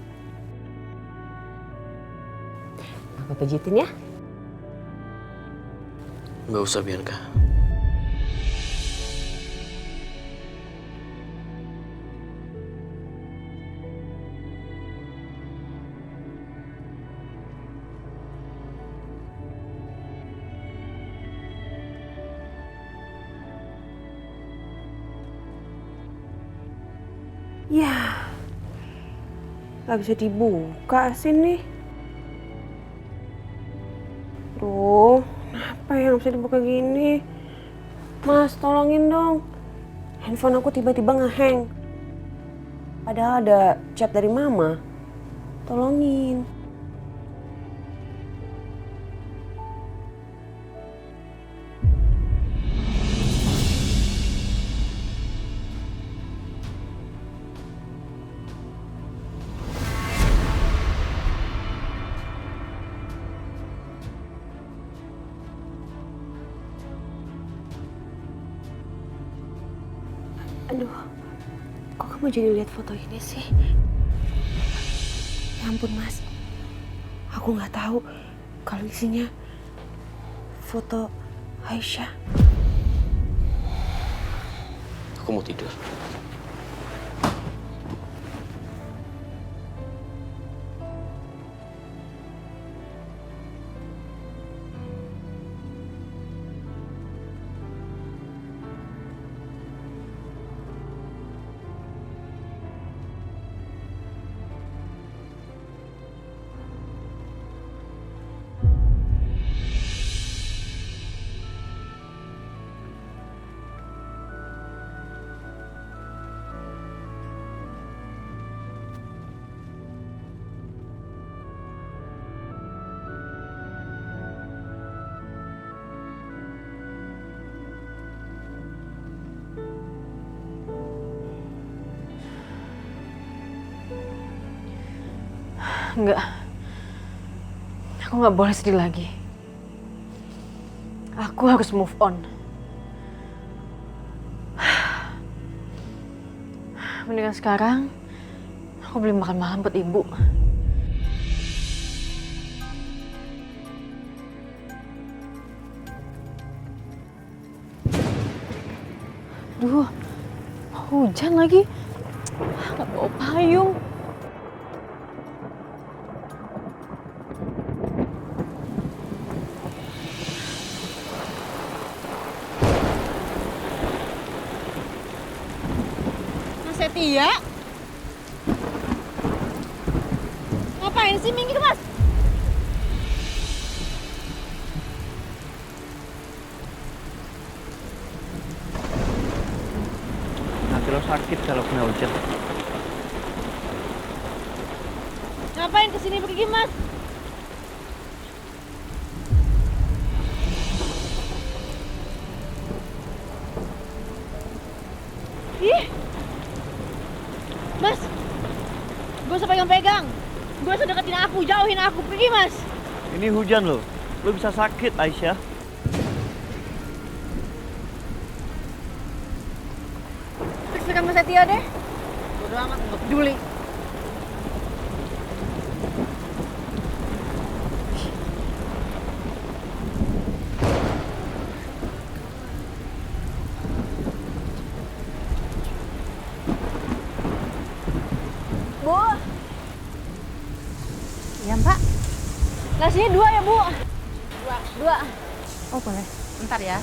Papa pijitin ya? Nggak usah, Bianca. Ya, nggak bisa dibuka sini. Duh, kenapa ya nggak bisa dibuka gini? Mas, tolongin dong. Handphone aku tiba-tiba nge-hang. Padahal ada chat dari Mama. Tolongin. Aduh, kok kamu jadi lihat foto ini sih? Ya ampun Mas, aku nggak tahu kalau isinya foto Aisyah. Aku mau tidur. Enggak. Aku nggak boleh sedih lagi. Aku harus move on. Mendingan sekarang aku beli makan malam buat ibu. Duh, hujan lagi. Nggak bawa payung. Setia? Ngapain sih minggir, Mas? Hati lo sakit kalau kena hujan. Ngapain kesini pergi, Mas? Ih! Mas, gak usah pegang-pegang. Gak usah deketin aku, jauhin aku. Pergi, Mas. Ini hujan loh. Lo bisa sakit, Aisyah. Persikan Mas Setia deh. Bodo amat, gak peduli. Bu. Iya, Mbak. Nasinya 2 ya, Bu? 2. Oh, boleh. Bentar ya.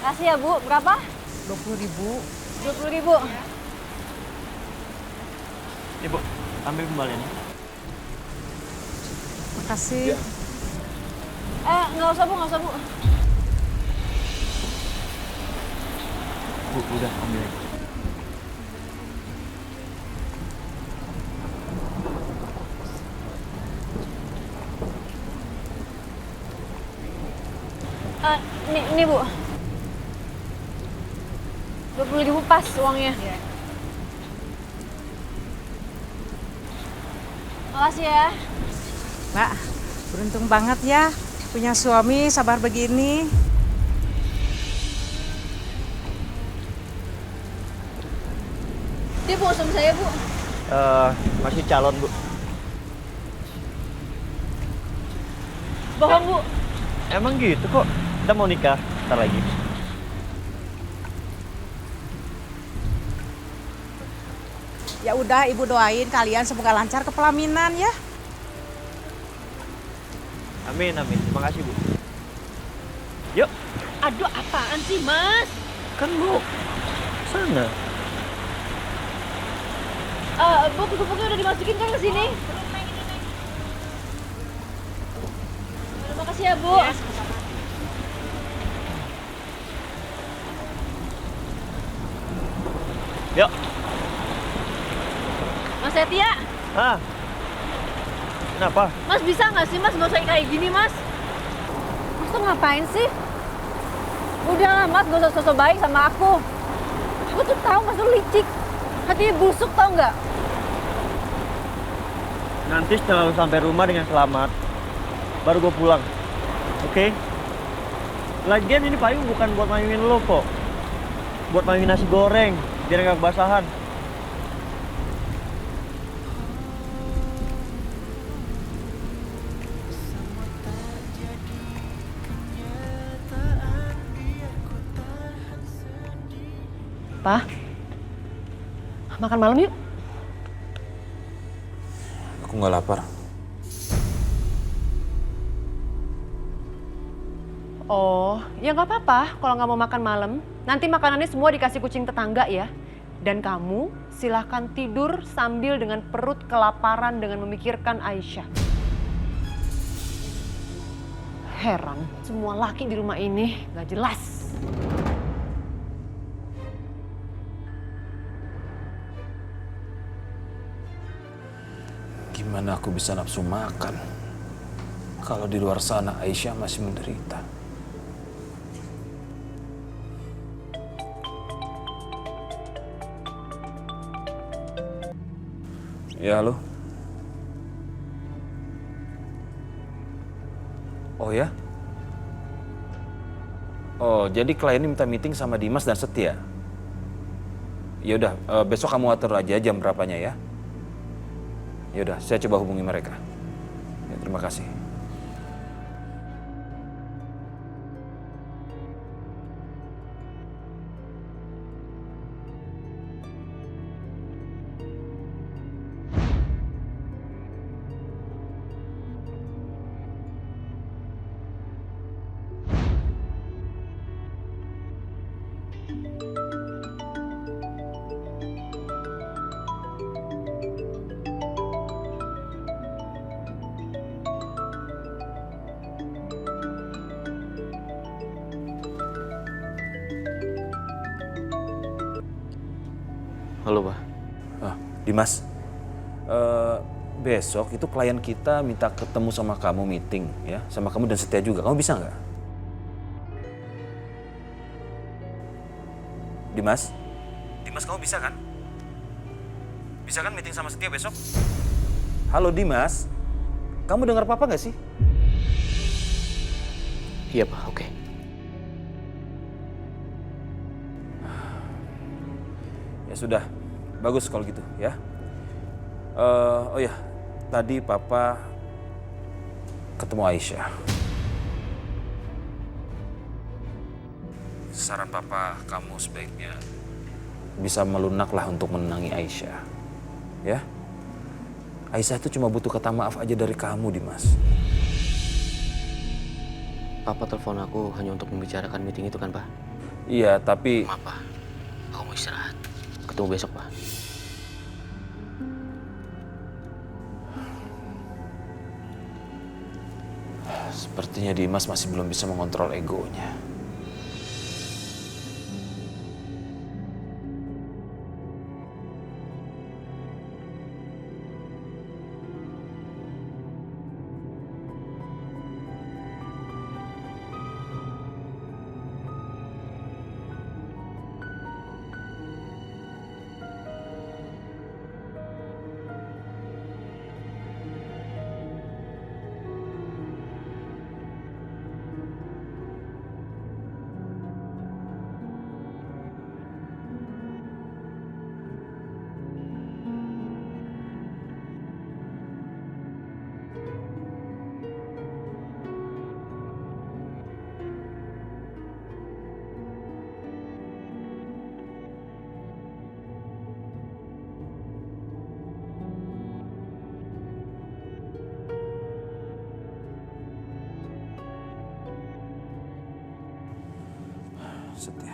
Makasih ya Bu, berapa? 20.000. 20.000. Ibu, ambil kembaliannya. Makasih. Nggak usah Bu, nggak usah Bu. Bu, udah ambil aja. Nih Bu. 20.000 pas uangnya. Makasih ya. Mbak, beruntung banget ya punya suami sabar begini. Dia Bu, suami saya Bu. Masih calon, Bu. Bohong Bu. Emang gitu kok. Kita mau nikah ntar lagi. Ya udah, Ibu doain kalian semoga lancar ke pelaminan ya. Amin, amin. Terima kasih, Bu. Yuk. Aduh, apaan sih Mas? Kan mau sana. Bu, kerupuknya udah dimasukin kan ke sini? Terima kasih ya Bu. Yuk. Mas Setia, Kenapa? Mas bisa nggak sih Mas nggak usah kayak gini Mas? Mas tuh ngapain sih? Udah lah Mas, gak usah sosok baik sama aku. Aku tuh tahu Mas tuh licik, hatinya busuk tau nggak? Nanti setelah lu sampai rumah dengan selamat, baru gue pulang. Oke? Lagian ini payung bukan buat mayungin lo kok. Buat mayungin nasi goreng, biar nggak kebasahan. Pa, makan malam yuk. Aku nggak lapar. Oh, ya nggak apa-apa kalau nggak mau makan malam. Nanti makanannya semua dikasih kucing tetangga ya. Dan kamu silahkan tidur sambil dengan perut kelaparan dengan memikirkan Aisyah. Heran, semua laki di rumah ini nggak jelas. Gimana aku bisa nafsu makan kalau di luar sana Aisyah masih menderita? Ya, halo. Oh ya? Oh, jadi kliennya minta meeting sama Dimas dan Setia. Ya udah, besok kamu atur aja jam berapanya ya. Ya udah, saya coba hubungi mereka. Ya, terima kasih. Halo, Pak. Dimas, besok itu klien kita minta ketemu sama kamu meeting ya, sama kamu dan Setia juga. Kamu bisa nggak? Dimas, kamu bisa kan? Bisa kan meeting sama Setia besok? Halo Dimas, kamu dengar Papa nggak sih? Iya, Pak. Oke. Ya sudah, bagus kalau gitu ya. Oh ya, tadi Papa ketemu Aisyah. Saran Papa, kamu sebaiknya bisa melunaklah untuk menenangi Aisyah. Ya, Aisyah itu cuma butuh kata maaf aja dari kamu, Dimas. Papa telepon aku hanya untuk membicarakan meeting itu kan, Pak? Iya, tapi... Maaf, Pak. Aku mau istirahat. Ketemu besok, Pak. Sepertinya Dimas masih belum bisa mengontrol egonya. Setia.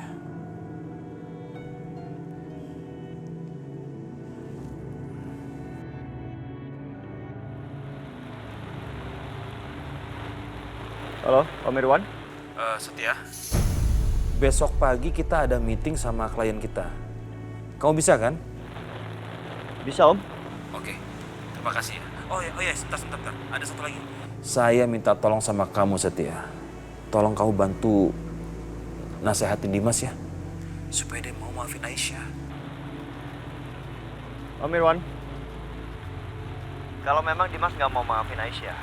Halo, Om Irwan? Setia. Besok pagi kita ada meeting sama klien kita. Kamu bisa kan? Bisa, Om. Oke, terima kasih ya. Oh ya, sebentar. Ada satu lagi. Saya minta tolong sama kamu, Setia. Tolong kamu bantu nasehatin Dimas ya, supaya dia mau maafin Aisyah. Om Irwan, kalau memang Dimas nggak mau maafin Aisyah,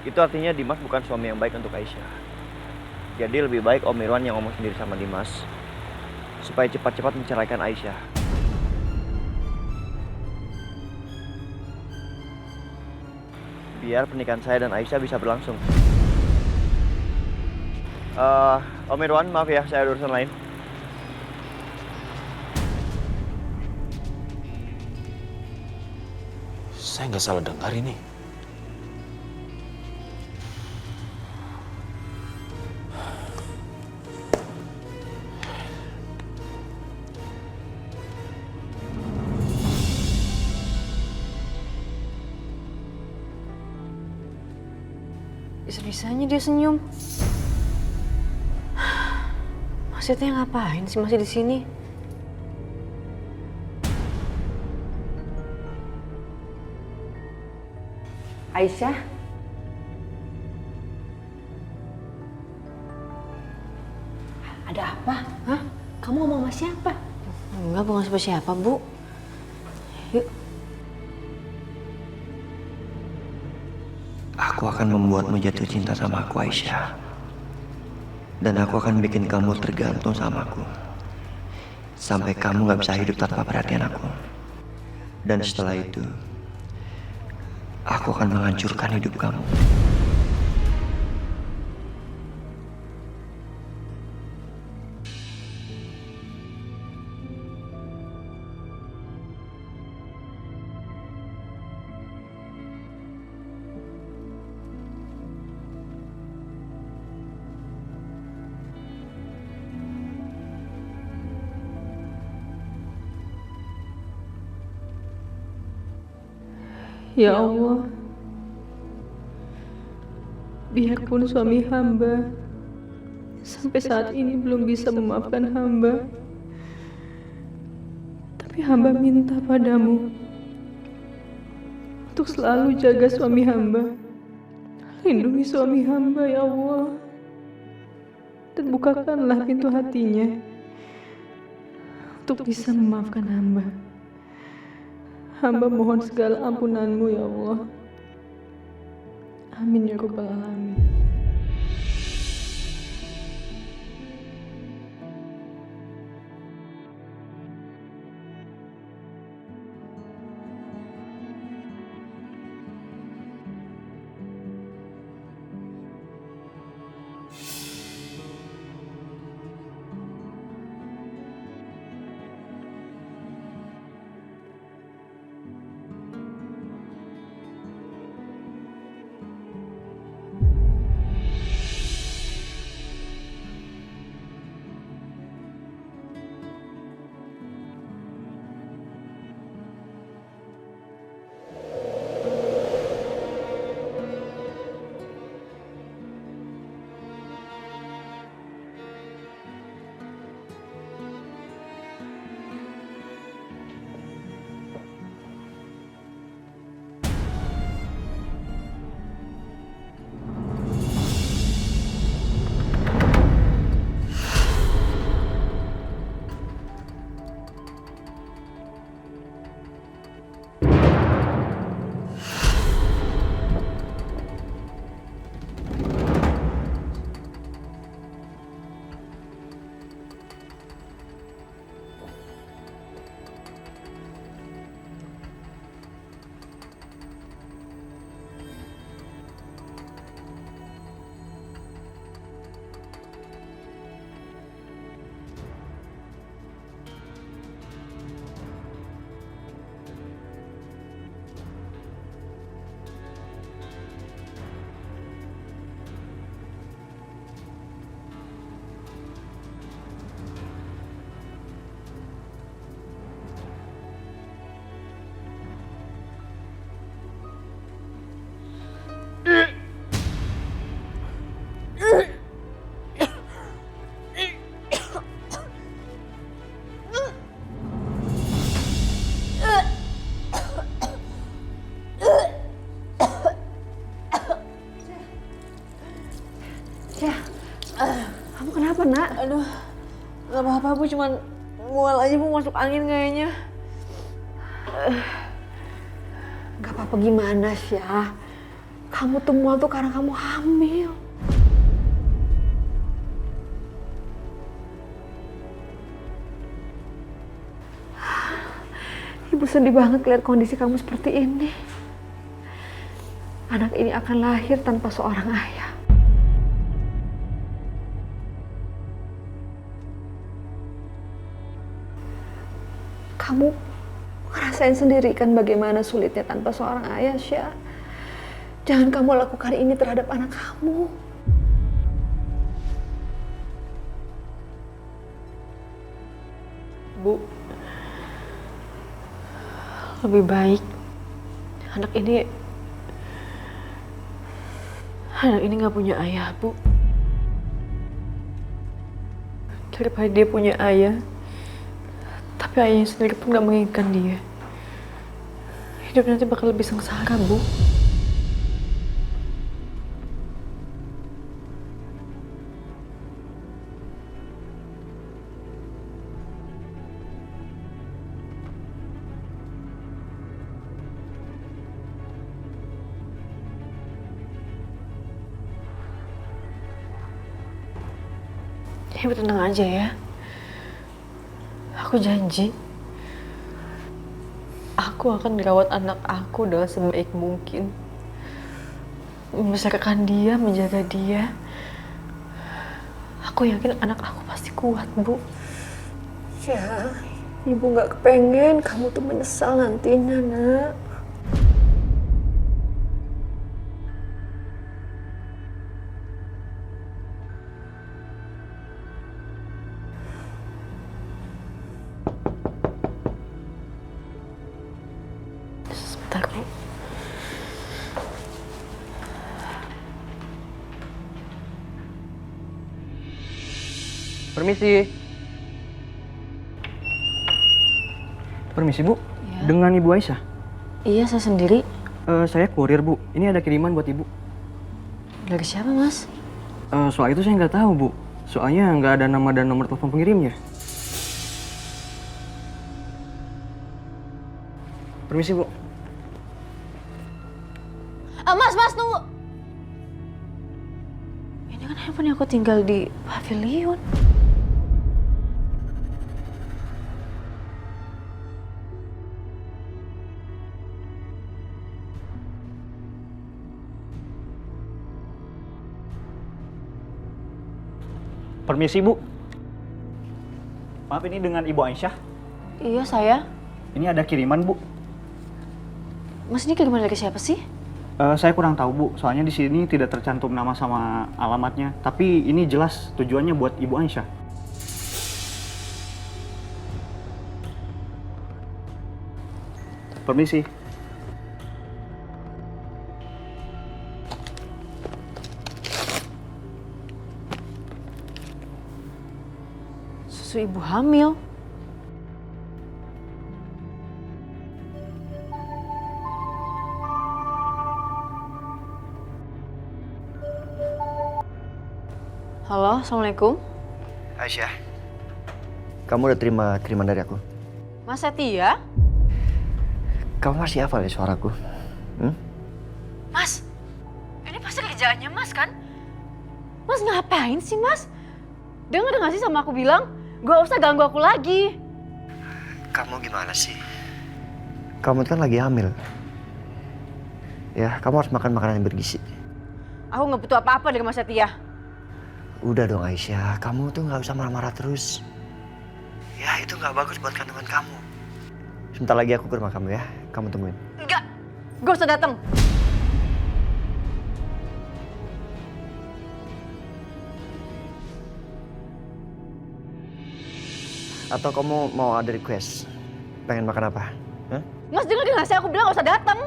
itu artinya Dimas bukan suami yang baik untuk Aisyah. Jadi lebih baik Om Irwan yang ngomong sendiri sama Dimas, supaya cepat-cepat menceraikan Aisyah. Biar pernikahan saya dan Aisyah bisa berlangsung. Om Irwan, maaf ya, saya ada urusan lain. Saya nggak salah dengar ini. Bisa-bisanya dia senyum. Maksudnya ngapain sih masih di sini? Aisyah? Ada apa? Hah? Kamu ngomong sama siapa? Enggak, bukan siapa-siapa, Bu. Yuk. Aku akan membuatmu jatuh cinta sama aku, Aisyah. Dan aku akan bikin kamu tergantung sama aku. Sampai kamu gak bisa hidup tanpa perhatian aku. Dan setelah itu, aku akan menghancurkan hidup kamu. Ya Allah, biarpun suami hamba sampai saat ini belum bisa memaafkan hamba, tapi hamba minta padamu untuk selalu jaga suami hamba. Lindungi suami hamba, ya Allah, dan bukakanlah pintu hatinya untuk bisa memaafkan hamba. Hamba mohon segala ampunanmu, ya Allah. Amin ya Rabbal Alamin. Aku cuman mual aja, mau masuk angin kayaknya. Gak apa-apa gimana, Syah. Kamu tuh mual tuh karena kamu hamil. Ibu sedih banget lihat kondisi kamu seperti ini. Anak ini akan lahir tanpa seorang ayah. Kamu ngerasain sendiri kan bagaimana sulitnya tanpa seorang ayah, Syah. Jangan kamu lakukan ini terhadap anak kamu. Bu, lebih baik anak ini nggak punya ayah, Bu. Daripada dia punya ayah, tapi ayahnya sendiri pun nggak menginginkan dia. Hidup nanti bakal lebih sengsara, Bu. Ibu tenang aja ya. Aku janji, aku akan merawat anak aku dengan sebaik mungkin. Membesarkan dia, menjaga dia. Aku yakin anak aku pasti kuat, Bu. Ya, Ibu gak kepengen kamu tuh menyesal nantinya, Nak. Sebentar, Bu. Permisi. Permisi, Bu. Ya. Dengan Ibu Aisyah. Iya, saya sendiri. Saya kurir, Bu. Ini ada kiriman buat Ibu. Dari siapa, Mas? Soal itu saya nggak tahu, Bu. Soalnya nggak ada nama dan nomor telepon pengirimnya. Permisi, Bu. Mas, tunggu. Ini kan handphone yang aku tinggal di pavilion. Permisi, Bu. Maaf, ini dengan Ibu Aisyah. Iya, saya. Ini ada kiriman, Bu. Mas, ini kiriman dari siapa sih? Saya kurang tahu, Bu. Soalnya di sini tidak tercantum nama sama alamatnya. Tapi ini jelas tujuannya buat Ibu Aisyah. Permisi. Susu ibu hamil. Halo, Assalamualaikum. Aisyah, kamu udah terima kiriman dari aku? Mas Setia? Kamu masih hafal ya suaraku? Mas, ini pasti kerjaannya Mas kan? Mas ngapain sih, Mas? Dengar nggak sih sama aku bilang, gak usah ganggu aku lagi. Kamu gimana sih? Kamu kan lagi hamil. Ya, kamu harus makan makanan yang bergizi. Aku nggak butuh apa-apa dari Mas Setia. Udah dong Aisyah, kamu tuh nggak usah marah-marah terus. Ya, itu nggak bagus buat kandungan kamu. Sebentar lagi aku ke rumah kamu ya, kamu tungguin. Enggak, gak usah datang. Atau kamu mau ada request? Pengen makan apa? Hah? Mas dengar nggak sih aku bilang gak usah datang.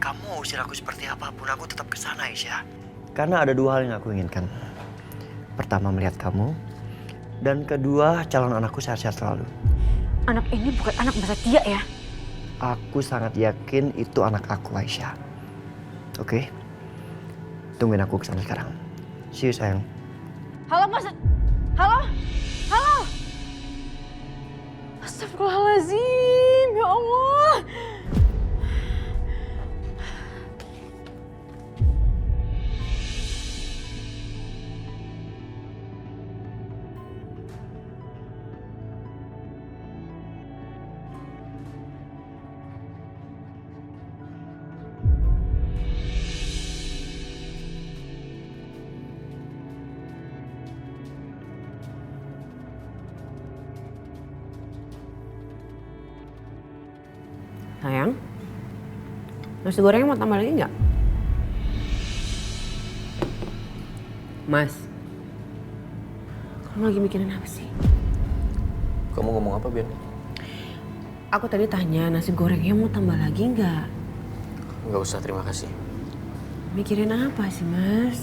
Kamu usir aku seperti apapun, aku tetap kesana Aisyah. Karena ada dua hal yang aku inginkan. Pertama melihat kamu, dan kedua calon anakku sehat-sehat selalu. Anak ini bukan anak Mas Setia ya? Aku sangat yakin itu anak aku Aisyah. Oke? Tungguin aku kesana sekarang. See you sayang. Halo Mas, halo, halo. Astagfirullahaladzim, ya Allah. Sayang, nasi gorengnya mau tambah lagi nggak? Mas, kamu lagi mikirin apa sih? Kamu ngomong apa, Ben? Aku tadi tanya nasi gorengnya mau tambah lagi nggak? Nggak usah, terima kasih. Mikirin apa sih, Mas?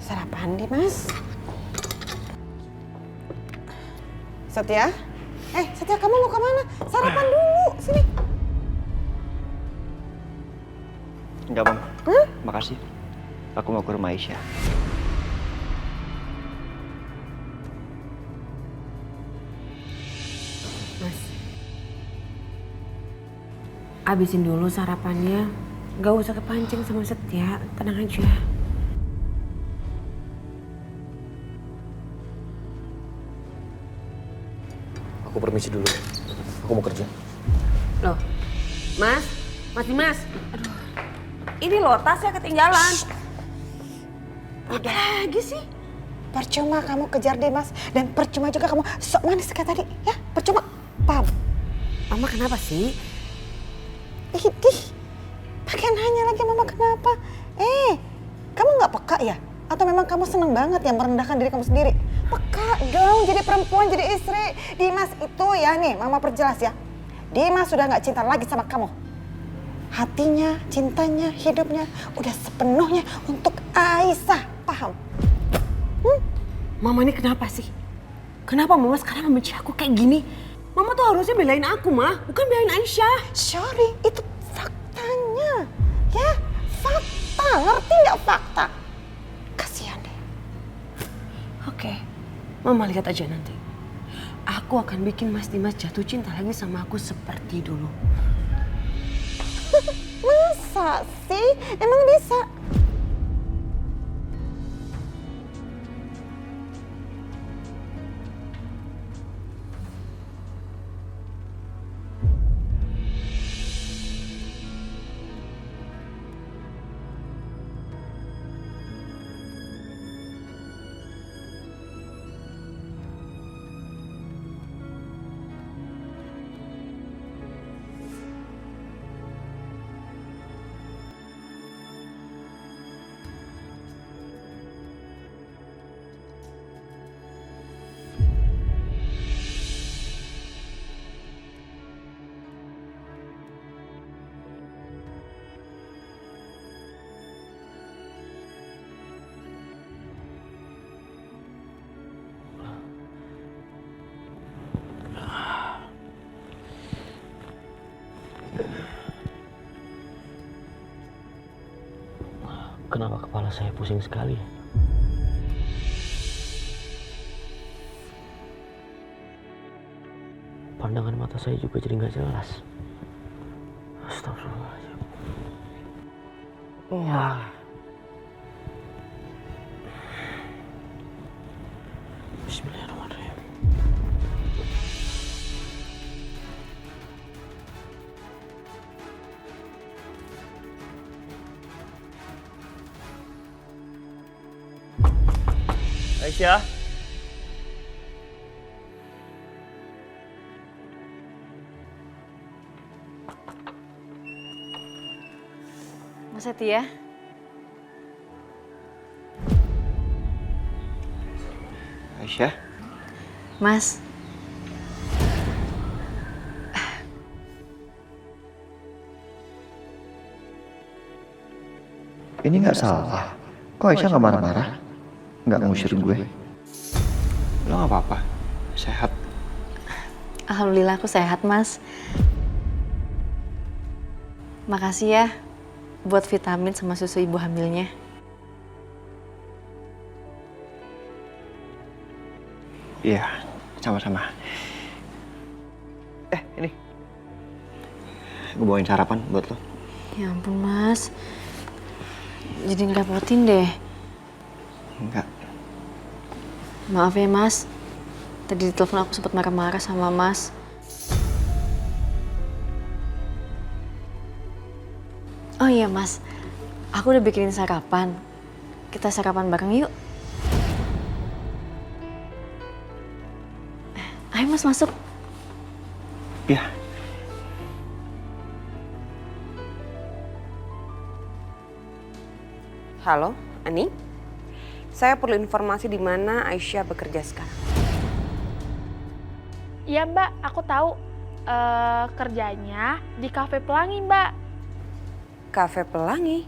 Sarapan di Mas. Setia? Setia kamu mau kemana? Sarapan dulu, sini. Enggak, Bang. Makasih. Aku mau ke rumah Aisyah. Mas, abisin dulu sarapannya. Gak usah kepancing sama Setia, tenang aja. Aku permisi dulu. Aku mau kerja. Loh, Mas, Dimas. Aduh, ini loh tasnya ketinggalan. Apa lagi sih? Percuma kamu kejar Dimas dan percuma juga kamu sok manis kayak tadi, ya? Percuma. Paham? Mama kenapa sih? Idih, pakai nanya lagi Mama kenapa? Kamu nggak peka ya? Atau memang kamu seneng banget ya merendahkan diri kamu sendiri? Peka dong, jadi perempuan, jadi istri. Dimas itu ya nih, Mama perjelas ya. Dimas sudah nggak cinta lagi sama kamu. Hatinya, cintanya, hidupnya udah sepenuhnya untuk Aisyah, paham? Mama ini kenapa sih? Kenapa Mama sekarang membenci aku kayak gini? Mama tuh harusnya belain aku, Ma, bukan belain Aisyah. Sorry, itu faktanya. Ya, fakta. Ngerti nggak fakta? Kasihan deh. Oke, Mama lihat aja nanti. Aku akan bikin Mas Dimas jatuh cinta lagi sama aku seperti dulu. Masa sih? Emang bisa? Kenapa kepala saya pusing sekali? Pandangan mata saya juga jadi nggak jelas. Astagfirullahaladzim. Wah. Bismillahirrahmanirrahim. Aisyah. Mas Setia. Aisyah. Mas. Ini nggak salah. Kok Aisyah nggak marah-marah? Nggak ngusir gue? Lo nggak apa-apa? Sehat? Alhamdulillah aku sehat, Mas. Makasih ya buat vitamin sama susu ibu hamilnya. Iya, sama-sama. Ini. Gue bawain sarapan buat lo. Ya ampun Mas, jadi ngerepotin deh. Enggak. Maaf ya Mas, tadi di telepon aku sempat marah-marah sama Mas. Oh iya Mas, aku udah bikinin sarapan. Kita sarapan bareng yuk. Ayo Mas masuk. Iya. Halo, Ani. Saya perlu informasi di mana Aisyah bekerja sekarang. Iya Mbak, aku tahu. Kerjanya di Kafe Pelangi Mbak. Kafe Pelangi?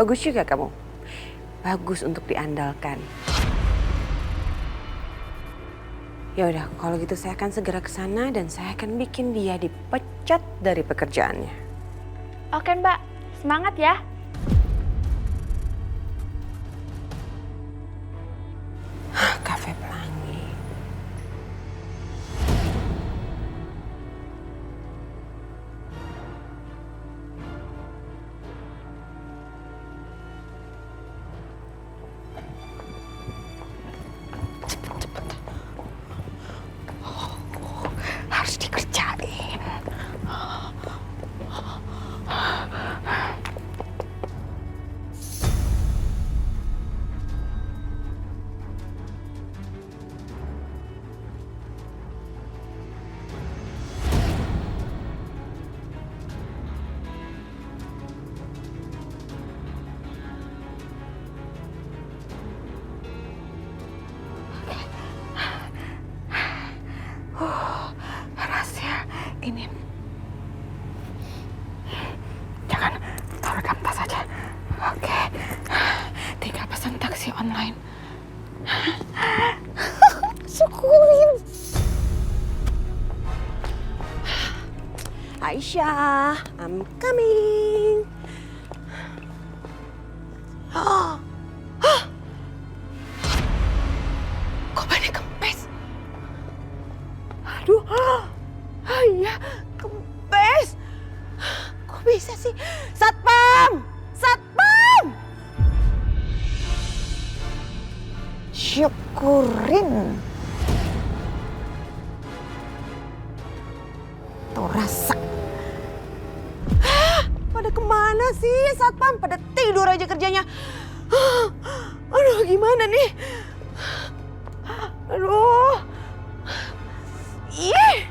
Bagus juga kamu. Bagus untuk diandalkan. Ya udah, kalau gitu saya akan segera ke sana dan saya akan bikin dia dipecat dari pekerjaannya. Oke Mbak, semangat ya. Kafe Pelangi. Cepet. Harus dikerjain. Rahasia ini. Jangan taruh dalam tas aja. Oke. Tinggal pesan taksi online. Syukurin. Aisyah, I'm coming. Kok banyak kempes? Aduh, iya kempes. Kok bisa sih? Satpam! Satpam! Syukurin. Tuh rasa. Pada kemana sih Satpam? Pada tidur aja kerjanya. Aduh, gimana nih? Aduh. Ih.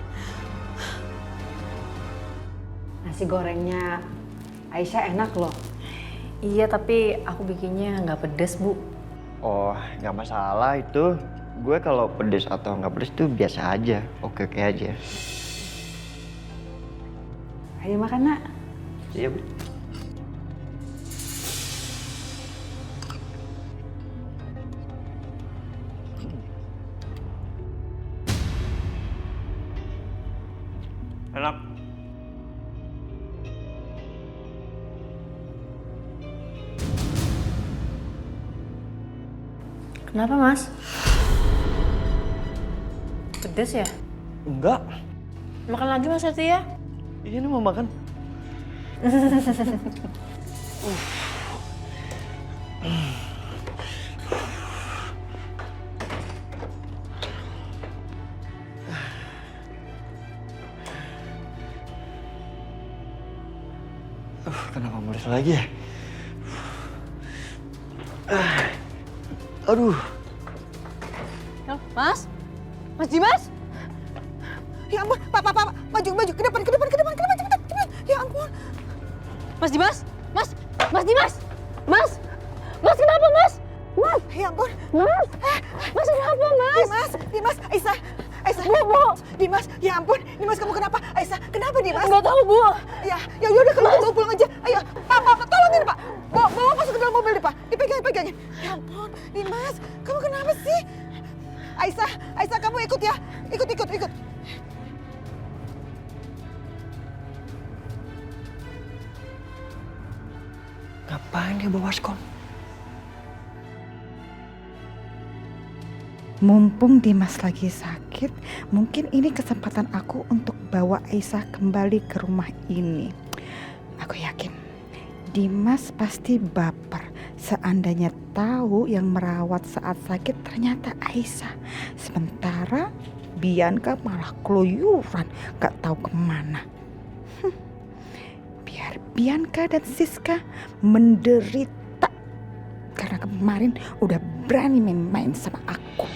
Nasi gorengnya Aisyah enak loh. Iya, tapi aku bikinnya nggak pedes, Bu. Oh, nggak masalah itu. Gue kalau pedes atau nggak pedes tuh biasa aja. Oke-oke aja. Ayo makan, Nak. Iya, Bu. Enak. Kenapa, Mas? Pedes ya? Enggak. Makan lagi, Mas Setia? Iya, ini mau makan. Kenapa mulus lagi ya? Aduh. Mas? Mas Dimas? Ya ampun, Pak, maju, ke depan, cepetan. Ya ampun. Mas Dimas? Mas Dimas? Mas kenapa, Mas? Mas, ya ampun. Mas kenapa, Mas? Dimas, Aisyah. Bu. Dimas, ya ampun. Dimas, kamu kenapa? Aisyah, kenapa Dimas? Nggak tahu, Bu. Ya udah kalau gitu bawa pulang aja. Ayo, Pak, tolongin Pak. Bawa masuk ke dalam mobil deh Pak. Dipegangin. Ya ampun, Dimas, kamu kenapa sih? Aisyah, kamu ikut ya. Ikut. Ngapain dia bawa waskon? Mumpung Dimas lagi sakit, mungkin ini kesempatan aku untuk bawa Aisyah kembali ke rumah ini. Aku yakin Dimas pasti baper seandainya tahu yang merawat saat sakit ternyata Aisyah. Sementara Bianca malah keluyuran, gak tahu kemana. Biar Bianca dan Siska menderita karena kemarin udah berani main-main sama aku.